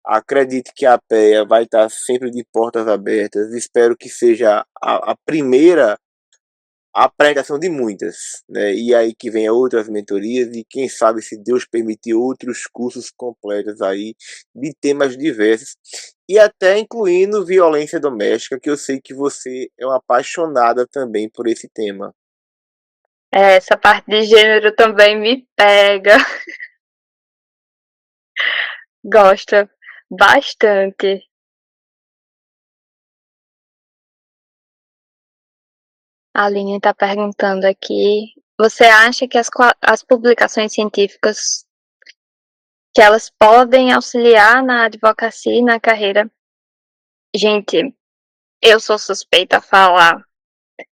Acredite que a PEA vai estar sempre de portas abertas. Espero que seja a primeira apresentação de muitas, né? E aí que venha outras mentorias e quem sabe, se Deus permitir, outros cursos completos aí de temas diversos e até incluindo violência doméstica, que eu sei que você é uma apaixonada também por esse tema. Essa parte de gênero também me pega. Gosto bastante. A Aline está perguntando aqui. Você acha que as publicações científicas que elas podem auxiliar na advocacia e na carreira? Gente, eu sou suspeita a falar,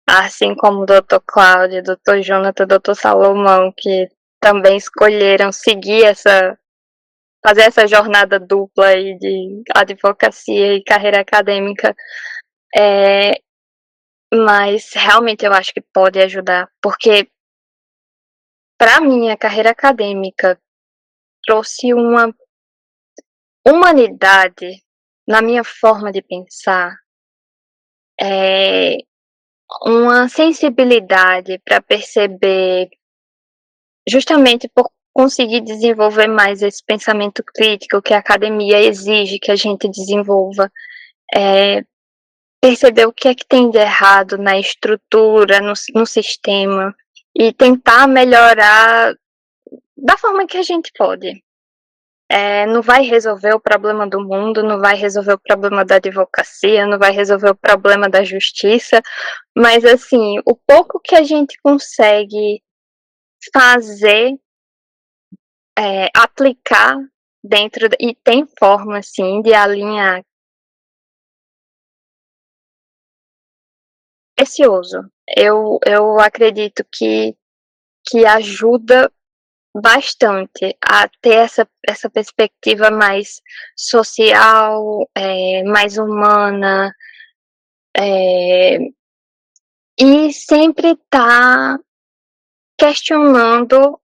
assim como o Dr. Cláudio, Dr. Jonathan, Dr. Salomão, que também escolheram seguir fazer essa jornada dupla aí de advocacia e carreira acadêmica. Mas realmente eu acho que pode ajudar, porque para mim a carreira acadêmica trouxe uma humanidade na minha forma de pensar, uma sensibilidade para perceber, justamente por conseguir desenvolver mais esse pensamento crítico que a academia exige que a gente desenvolva, perceber o que é que tem de errado na estrutura, no sistema, e tentar melhorar da forma que a gente pode. Não vai resolver o problema do mundo, não vai resolver o problema da advocacia, não vai resolver o problema da justiça, mas assim, o pouco que a gente consegue fazer, aplicar dentro, e tem forma assim de alinhar, precioso. Eu acredito que ajuda bastante a ter essa perspectiva mais social, mais humana, e sempre tá questionando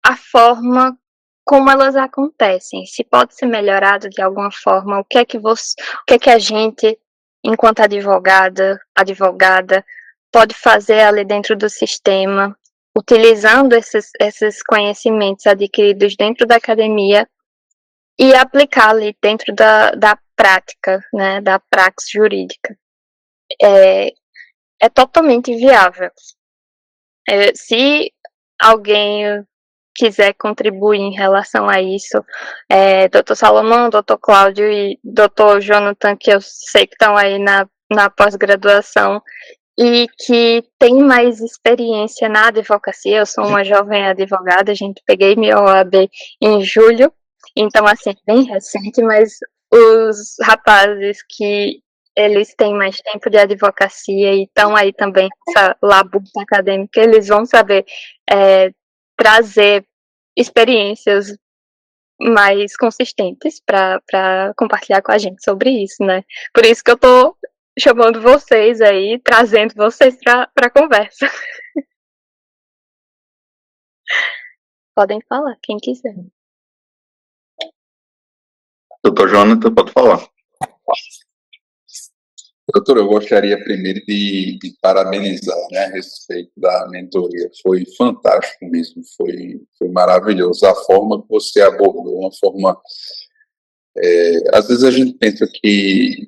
a forma como elas acontecem, se pode ser melhorado de alguma forma, o que é que a gente, enquanto advogada, pode fazer ali dentro do sistema, utilizando esses conhecimentos adquiridos dentro da academia e aplicar ali dentro da prática, né, da praxis jurídica. É totalmente viável. Se alguém quiser contribuir em relação a isso, Dr. Salomão, Dr. Cláudio e Dr. Jonathan, que eu sei que estão aí na pós-graduação e que tem mais experiência na advocacia. Eu sou uma jovem advogada, peguei minha OAB em julho, então assim, bem recente, mas os rapazes que eles têm mais tempo de advocacia e estão aí também nessa labuta acadêmica, eles vão saber trazer experiências mais consistentes para compartilhar com a gente sobre isso, né? Por isso que eu tô chamando vocês aí, trazendo vocês para conversa. Podem falar, quem quiser. Doutor Jonathan, pode falar. Doutor, eu gostaria primeiro de parabenizar, né, a respeito da mentoria. Foi fantástico mesmo, foi maravilhoso. A forma que você abordou, uma forma... às vezes a gente pensa que,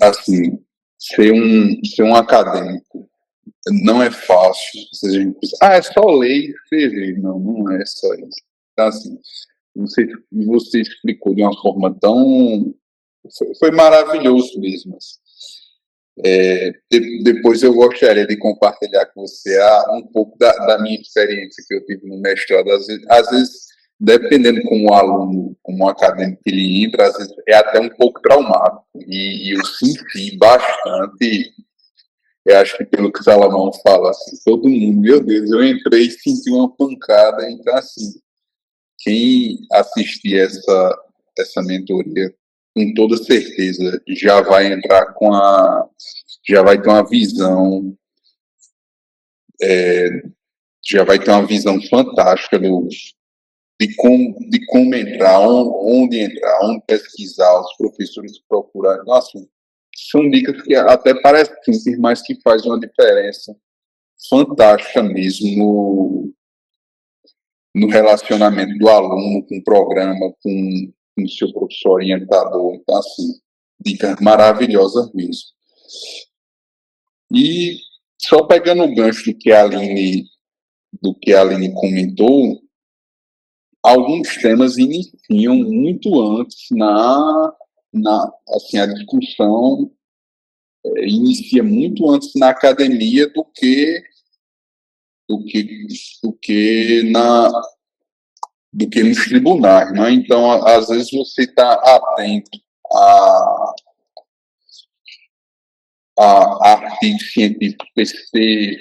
assim, ser um acadêmico não é fácil. A gente pensa, é só ler e escrever. Não, não é só isso. Então, assim, você explicou de uma forma tão... Foi maravilhoso mesmo. Depois eu gostaria de compartilhar com você um pouco da minha experiência que eu tive no mestrado. Às vezes, dependendo como aluno, como acadêmico que ele entra, às vezes é até um pouco traumático. E eu senti bastante, eu acho que pelo que o Salomão fala, assim, todo mundo, meu Deus, eu entrei e senti uma pancada. Então, assim, quem assistir essa mentoria, com toda certeza, já vai entrar já vai ter uma visão, já vai ter uma visão fantástica de como entrar, onde entrar, onde pesquisar, os professores procurar. Nossa, são dicas que até parecem simples, mas que faz uma diferença fantástica mesmo no relacionamento do aluno com o programa, com o seu professor orientador. Então, assim, dicas maravilhosas mesmo. E só pegando o gancho do que a Aline comentou, alguns temas iniciam muito antes assim, a discussão inicia muito antes na academia do que nos tribunais, né? Então, às vezes você está atento a artigos científicos, você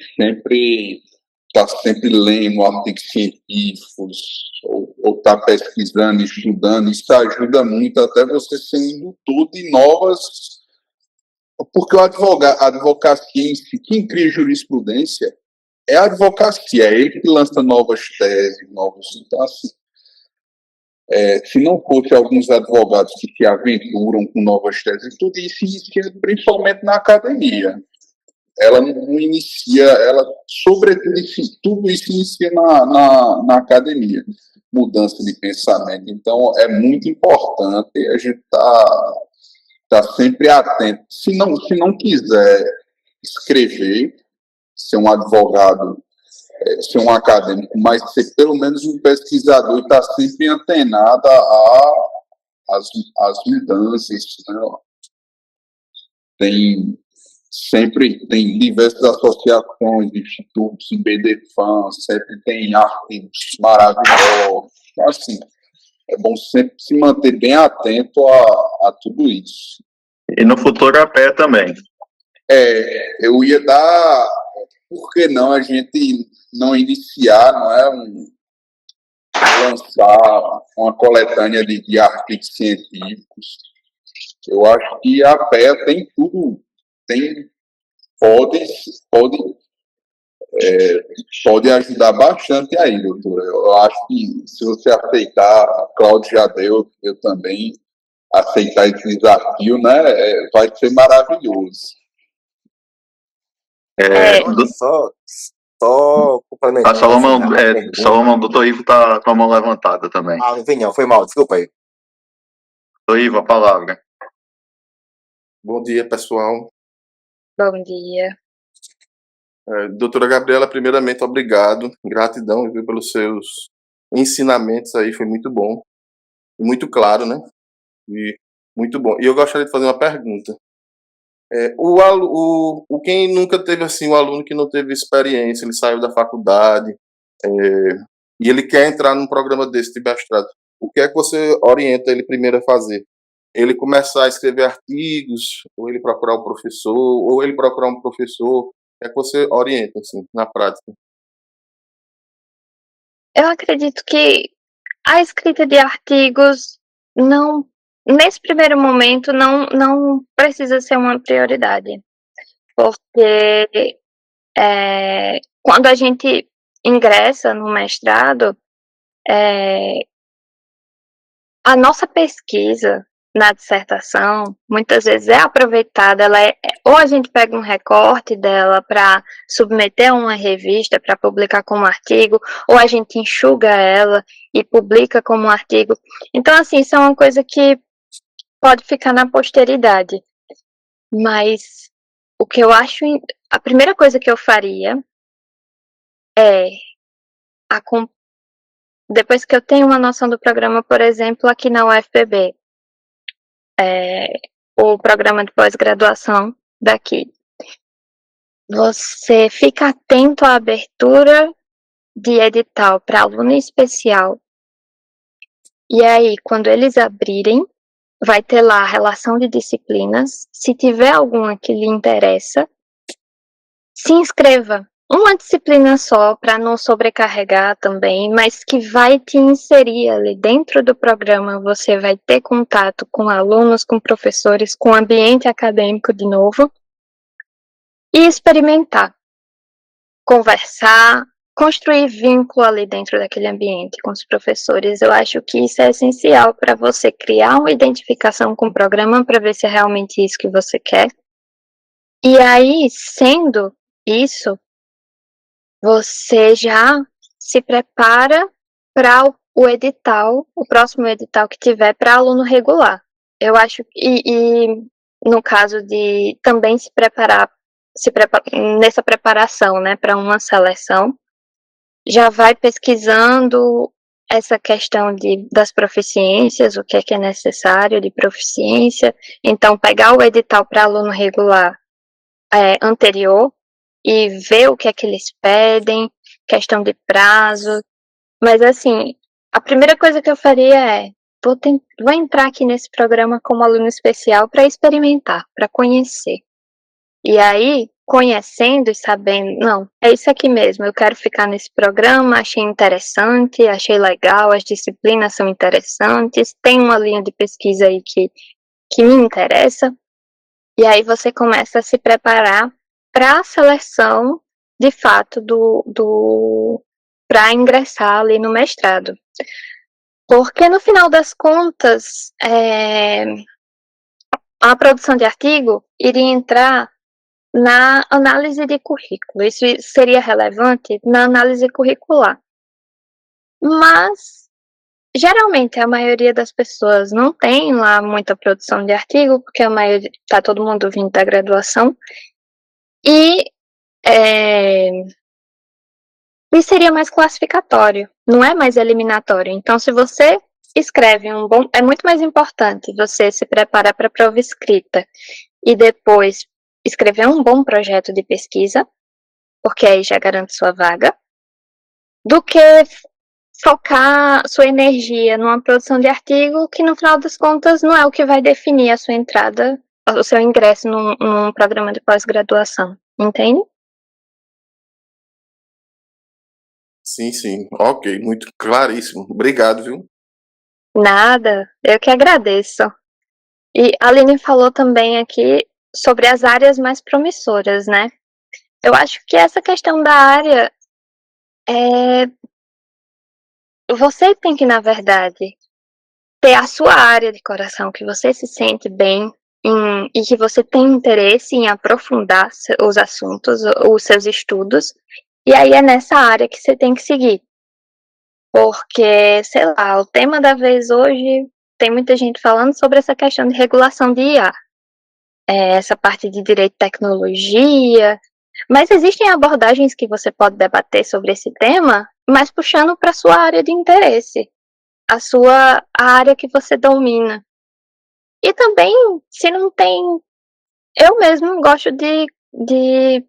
está sempre lendo artigos científicos, ou está pesquisando, estudando. Isso ajuda muito até você ser indutor de novas... Porque a advocacia em si, quem cria jurisprudência é a advocacia, é ele que lança novas teses, novos... Então, assim, se não fosse alguns advogados que se aventuram com novas teses, tudo isso inicia principalmente na academia. Ela não inicia, sobretudo, tudo isso inicia na academia, mudança de pensamento. Então, é muito importante a gente tá sempre atento. Se não quiser escrever, ser um advogado, ser um acadêmico, mas ser pelo menos um pesquisador e estar sempre antenado às mudanças, né? Tem diversas associações, institutos, IBDFAN, sempre tem artigos maravilhosos. Assim, é bom sempre se manter bem atento a tudo isso. E no futuro a pé também. Eu ia dar, por que não a gente não iniciar, não é, lançar uma coletânea de artigos científicos. Eu acho que a PEA tem tudo, pode ajudar bastante aí, doutora. Eu acho que se você aceitar, a Cláudia já deu, eu também aceitar esse desafio, né, vai ser maravilhoso. Só complementando. Salomão, doutor Ivo tá com a mão levantada também. Vinhão, foi mal, desculpa aí. Doutor Ivo, a palavra. Bom dia, pessoal. Bom dia. Doutora Gabriela, primeiramente, obrigado. Gratidão, viu, pelos seus ensinamentos aí, foi muito bom. Muito claro, né? E muito bom. E eu gostaria de fazer uma pergunta. Quem nunca teve, assim, um aluno que não teve experiência, ele saiu da faculdade, e ele quer entrar num programa desse de mestrado, o que é que você orienta ele primeiro a fazer? Ele começar a escrever artigos, ou ele procurar um professor, ou ele procurar um professor? O que é que você orienta, assim, na prática? Eu acredito que a escrita de artigos não, nesse primeiro momento, não precisa ser uma prioridade. Porque quando a gente ingressa no mestrado, a nossa pesquisa na dissertação, muitas vezes é aproveitada, ou a gente pega um recorte dela para submeter a uma revista, para publicar como artigo, ou a gente enxuga ela e publica como artigo. Então, assim, isso é uma coisa que pode ficar na posteridade. Mas o que eu acho, a primeira coisa que eu faria é, depois que eu tenho uma noção do programa, por exemplo, aqui na UFPB, o programa de pós-graduação daqui, você fica atento à abertura de edital para aluno especial. E aí, quando eles abrirem, vai ter lá a relação de disciplinas. Se tiver alguma que lhe interessa, se inscreva. Uma disciplina só, para não sobrecarregar também, mas que vai te inserir ali dentro do programa. Você vai ter contato com alunos, com professores, com o ambiente acadêmico de novo. E experimentar. Conversar, construir vínculo ali dentro daquele ambiente com os professores. Eu acho que isso é essencial para você criar uma identificação com o programa, para ver se é realmente isso que você quer. E aí, sendo isso, você já se prepara para o edital, o próximo edital que tiver para aluno regular. Eu acho e no caso de também se preparar nessa preparação, né, para uma seleção, já vai pesquisando essa questão das proficiências, o que é necessário de proficiência. Então, pegar o edital para aluno regular anterior e ver o que é que eles pedem, questão de prazo. Mas, assim, a primeira coisa que eu faria vou entrar aqui nesse programa como aluno especial para experimentar, para conhecer. E aí, conhecendo e sabendo, não, é isso aqui mesmo, eu quero ficar nesse programa, achei interessante, achei legal, as disciplinas são interessantes, tem uma linha de pesquisa aí que me interessa. E aí você começa a se preparar para a seleção, de fato, para ingressar ali no mestrado. Porque no final das contas, a produção de artigo iria entrar na análise de currículo. Isso seria relevante na análise curricular. Mas, geralmente, a maioria das pessoas não tem lá muita produção de artigo, porque a maioria está todo mundo vindo da graduação. E seria mais classificatório, não é mais eliminatório. Então, se você escreve é muito mais importante você se preparar para a prova escrita e depois escrever um bom projeto de pesquisa, porque aí já garante sua vaga, do que focar sua energia numa produção de artigo que, no final das contas, não é o que vai definir a sua entrada, o seu ingresso num programa de pós-graduação, entende? Sim, sim. Ok, muito claríssimo. Obrigado, viu? Nada, eu que agradeço. E a Aline falou também aqui sobre as áreas mais promissoras, né? Eu acho que essa questão da área você tem que, na verdade, ter a sua área de coração, que você se sente bem e que você tem interesse em aprofundar os assuntos, os seus estudos, e aí é nessa área que você tem que seguir. Porque, sei lá, o tema da vez hoje tem muita gente falando sobre essa questão de regulação de IA. Essa parte de direito e tecnologia, mas existem abordagens que você pode debater sobre esse tema, mas puxando para sua área de interesse, a área que você domina. E também, se não tem, eu mesmo gosto de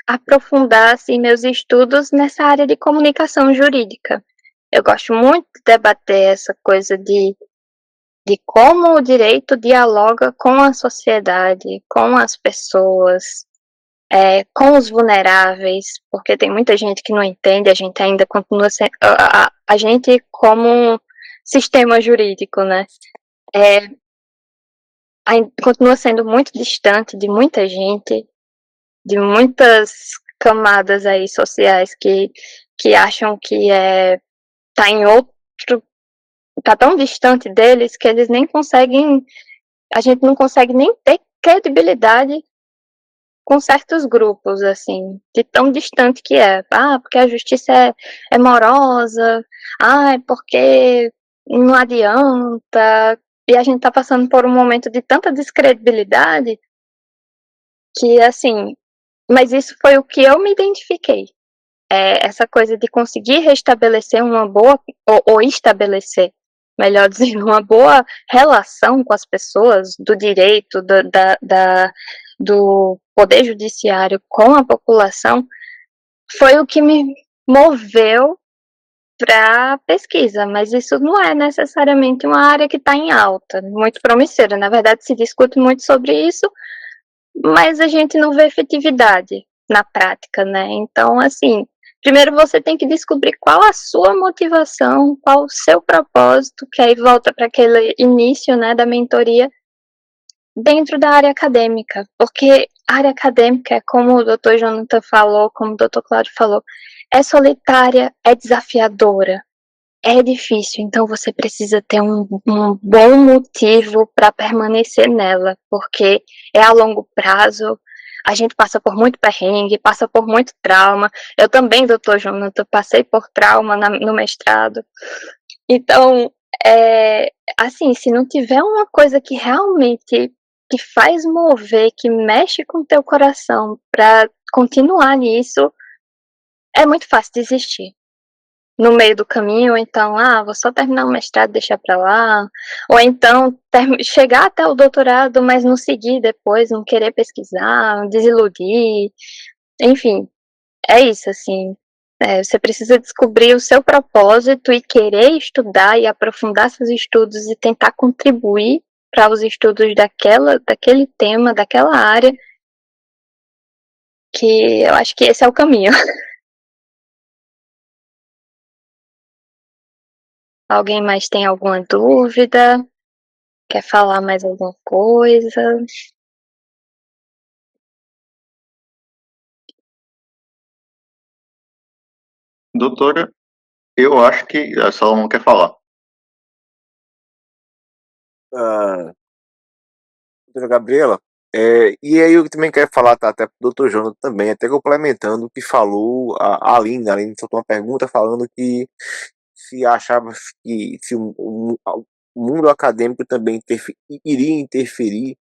aprofundar assim, meus estudos nessa área de comunicação jurídica. Eu gosto muito de debater essa coisa de como o direito dialoga com a sociedade, com as pessoas, com os vulneráveis, porque tem muita gente que não entende, a gente ainda continua sendo. A gente, como sistema jurídico, né? Continua sendo muito distante de muita gente, de muitas camadas aí sociais que acham que tá em outro. Tá tão distante deles que eles nem conseguem. A gente não consegue nem ter credibilidade com certos grupos, assim, de tão distante que é. Ah, porque a justiça é morosa, ah, é porque não adianta. E a gente tá passando por um momento de tanta descredibilidade que, assim, mas isso foi o que eu me identifiquei. Essa coisa de conseguir restabelecer uma boa, ou estabelecer, melhor dizendo, uma boa relação com as pessoas, do direito, do poder judiciário com a população, foi o que me moveu para pesquisa, mas isso não é necessariamente uma área que está em alta, muito promissora. Na verdade, se discute muito sobre isso, mas a gente não vê efetividade na prática, né? Então, assim, primeiro você tem que descobrir qual a sua motivação, qual o seu propósito, que aí volta para aquele início, né, da mentoria, dentro da área acadêmica, porque a área acadêmica, como o Dr. Jonathan falou, como o Dr. Cláudio falou, é solitária, é desafiadora, é difícil, então você precisa ter um bom motivo para permanecer nela, porque é a longo prazo, a gente passa por muito perrengue, passa por muito trauma. Eu também, doutor Jonathan, passei por trauma no mestrado. Então, assim, se não tiver uma coisa que realmente te faz mover, que mexe com o teu coração para continuar nisso, é muito fácil desistir no meio do caminho, ou então, vou só terminar o mestrado e deixar pra lá, ou então chegar até o doutorado, mas não seguir depois, não querer pesquisar, desiludir, enfim, é isso, assim, você precisa descobrir o seu propósito e querer estudar e aprofundar seus estudos e tentar contribuir para os estudos daquele tema, daquela área, que eu acho que esse é o caminho. Alguém mais tem alguma dúvida? Quer falar mais alguma coisa? Doutora, eu acho que a Salomão quer falar. Ah, doutora Gabriela, e aí eu também quero falar, tá, até pro doutor Jonas também, até complementando o que falou a Aline soltou uma pergunta falando que se achava que se o mundo acadêmico também iria interferir,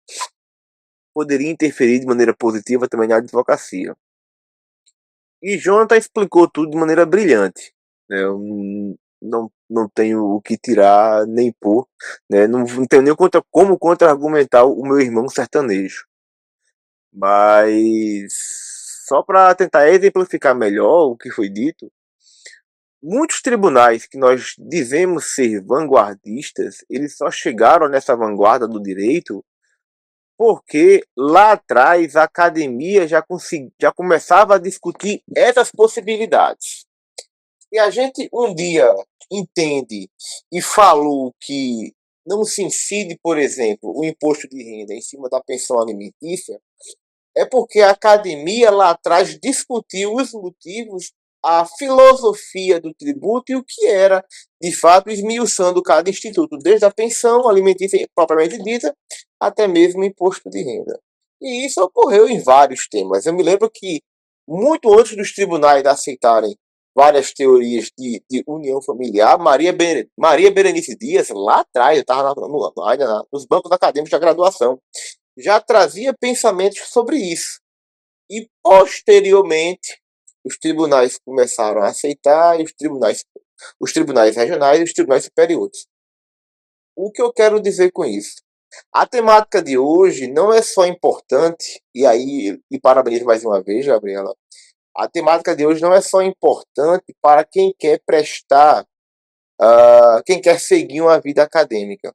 poderia interferir de maneira positiva também na advocacia. E Jonathan explicou tudo de maneira brilhante, né? Eu não tenho o que tirar nem pôr, né? Não tenho nem como contra-argumentar o meu irmão sertanejo. Mas só para tentar exemplificar melhor o que foi dito, muitos tribunais que nós dizemos ser vanguardistas, eles só chegaram nessa vanguarda do direito porque lá atrás a academia já começava a discutir essas possibilidades. E a gente um dia entende e falou que não se incide, por exemplo, o imposto de renda em cima da pensão alimentícia, é porque a academia lá atrás discutiu os motivos, a filosofia do tributo e o que era, de fato, esmiuçando cada instituto, desde a pensão alimentícia propriamente dita, até mesmo o imposto de renda. E isso ocorreu em vários temas. Eu me lembro que, muito antes dos tribunais aceitarem várias teorias de união familiar, Maria Berenice Dias, lá atrás, eu estava nos bancos acadêmicos da graduação, já trazia pensamentos sobre isso. E, posteriormente, os tribunais começaram a aceitar, e os tribunais regionais e os tribunais superiores. O que eu quero dizer com isso? A temática de hoje não é só importante, e aí, e parabenizo mais uma vez, Gabriela, a temática de hoje não é só importante para quem quer prestar, quem quer seguir uma vida acadêmica.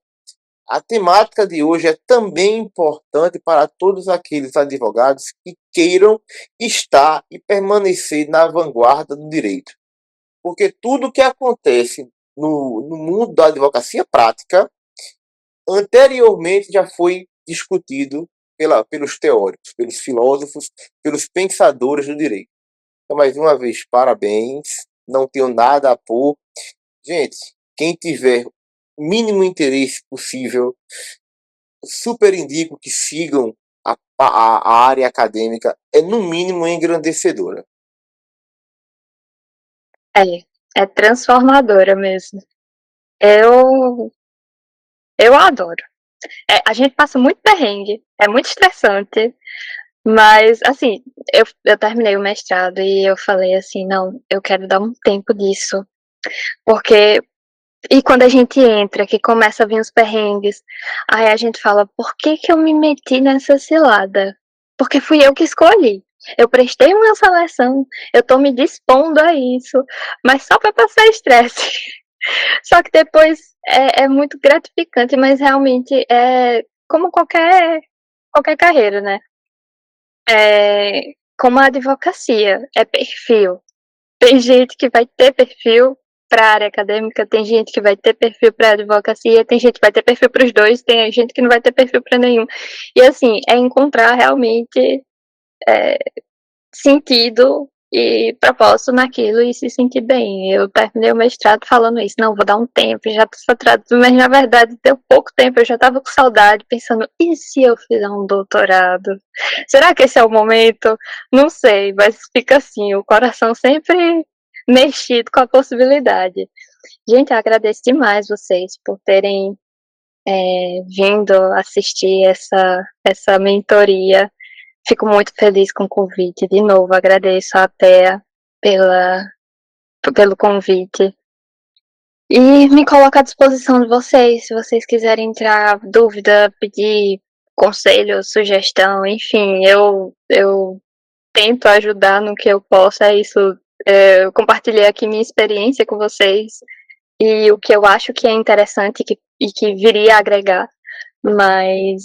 A temática de hoje é também importante para todos aqueles advogados que queiram estar e permanecer na vanguarda do direito. Porque tudo que acontece no mundo da advocacia prática, anteriormente já foi discutido pelos teóricos, pelos filósofos, pelos pensadores do direito. Então, mais uma vez, parabéns. Não tenho nada a pôr. Gente, quem tiver o mínimo interesse possível, super indico que sigam a área acadêmica, é no mínimo engrandecedora. É transformadora mesmo. Eu adoro. A gente passa muito perrengue, é muito estressante, mas, assim, eu terminei o mestrado e eu falei assim, não, eu quero dar um tempo disso, porque e quando a gente entra, que começa a vir os perrengues, aí a gente fala, por que que eu me meti nessa cilada? Porque fui eu que escolhi. Eu prestei uma seleção, eu tô me dispondo a isso, mas só pra passar estresse. Só que depois é muito gratificante, mas realmente é como qualquer carreira, né? Como a advocacia, é perfil. Tem gente que vai ter perfil para a área acadêmica, tem gente que vai ter perfil para advocacia, tem gente que vai ter perfil para os dois, tem gente que não vai ter perfil para nenhum. E assim, é encontrar realmente sentido e propósito naquilo e se sentir bem. Eu terminei o mestrado falando isso, não, vou dar um tempo, já tô saturado, mas na verdade deu pouco tempo, eu já tava com saudade, pensando, e se eu fizer um doutorado? Será que esse é o momento? Não sei, mas fica assim, o coração sempre mexido com a possibilidade. Gente, eu agradeço demais vocês por terem vindo assistir essa mentoria. Fico muito feliz com o convite. De novo, agradeço a Thea pelo convite. E me coloco à disposição de vocês, se vocês quiserem entrar, dúvida, pedir conselho, sugestão, enfim, eu tento ajudar no que eu possa, é isso. Eu compartilhei aqui minha experiência com vocês e o que eu acho que é interessante e que viria a agregar, mas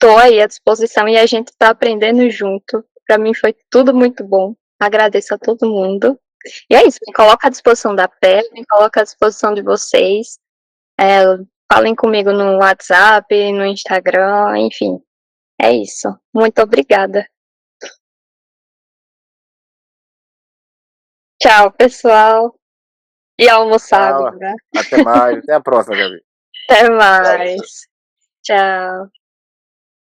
tô aí à disposição e a gente tá aprendendo junto. Para mim foi tudo muito bom. Agradeço a todo mundo. E é isso, me coloca à disposição da PEN, me coloca à disposição de vocês. Falem comigo no WhatsApp, no Instagram, enfim. É isso. Muito obrigada. Tchau, pessoal. E almoçar Tchau, agora. até mais, até a próxima, Gabi. Até mais. Tchau.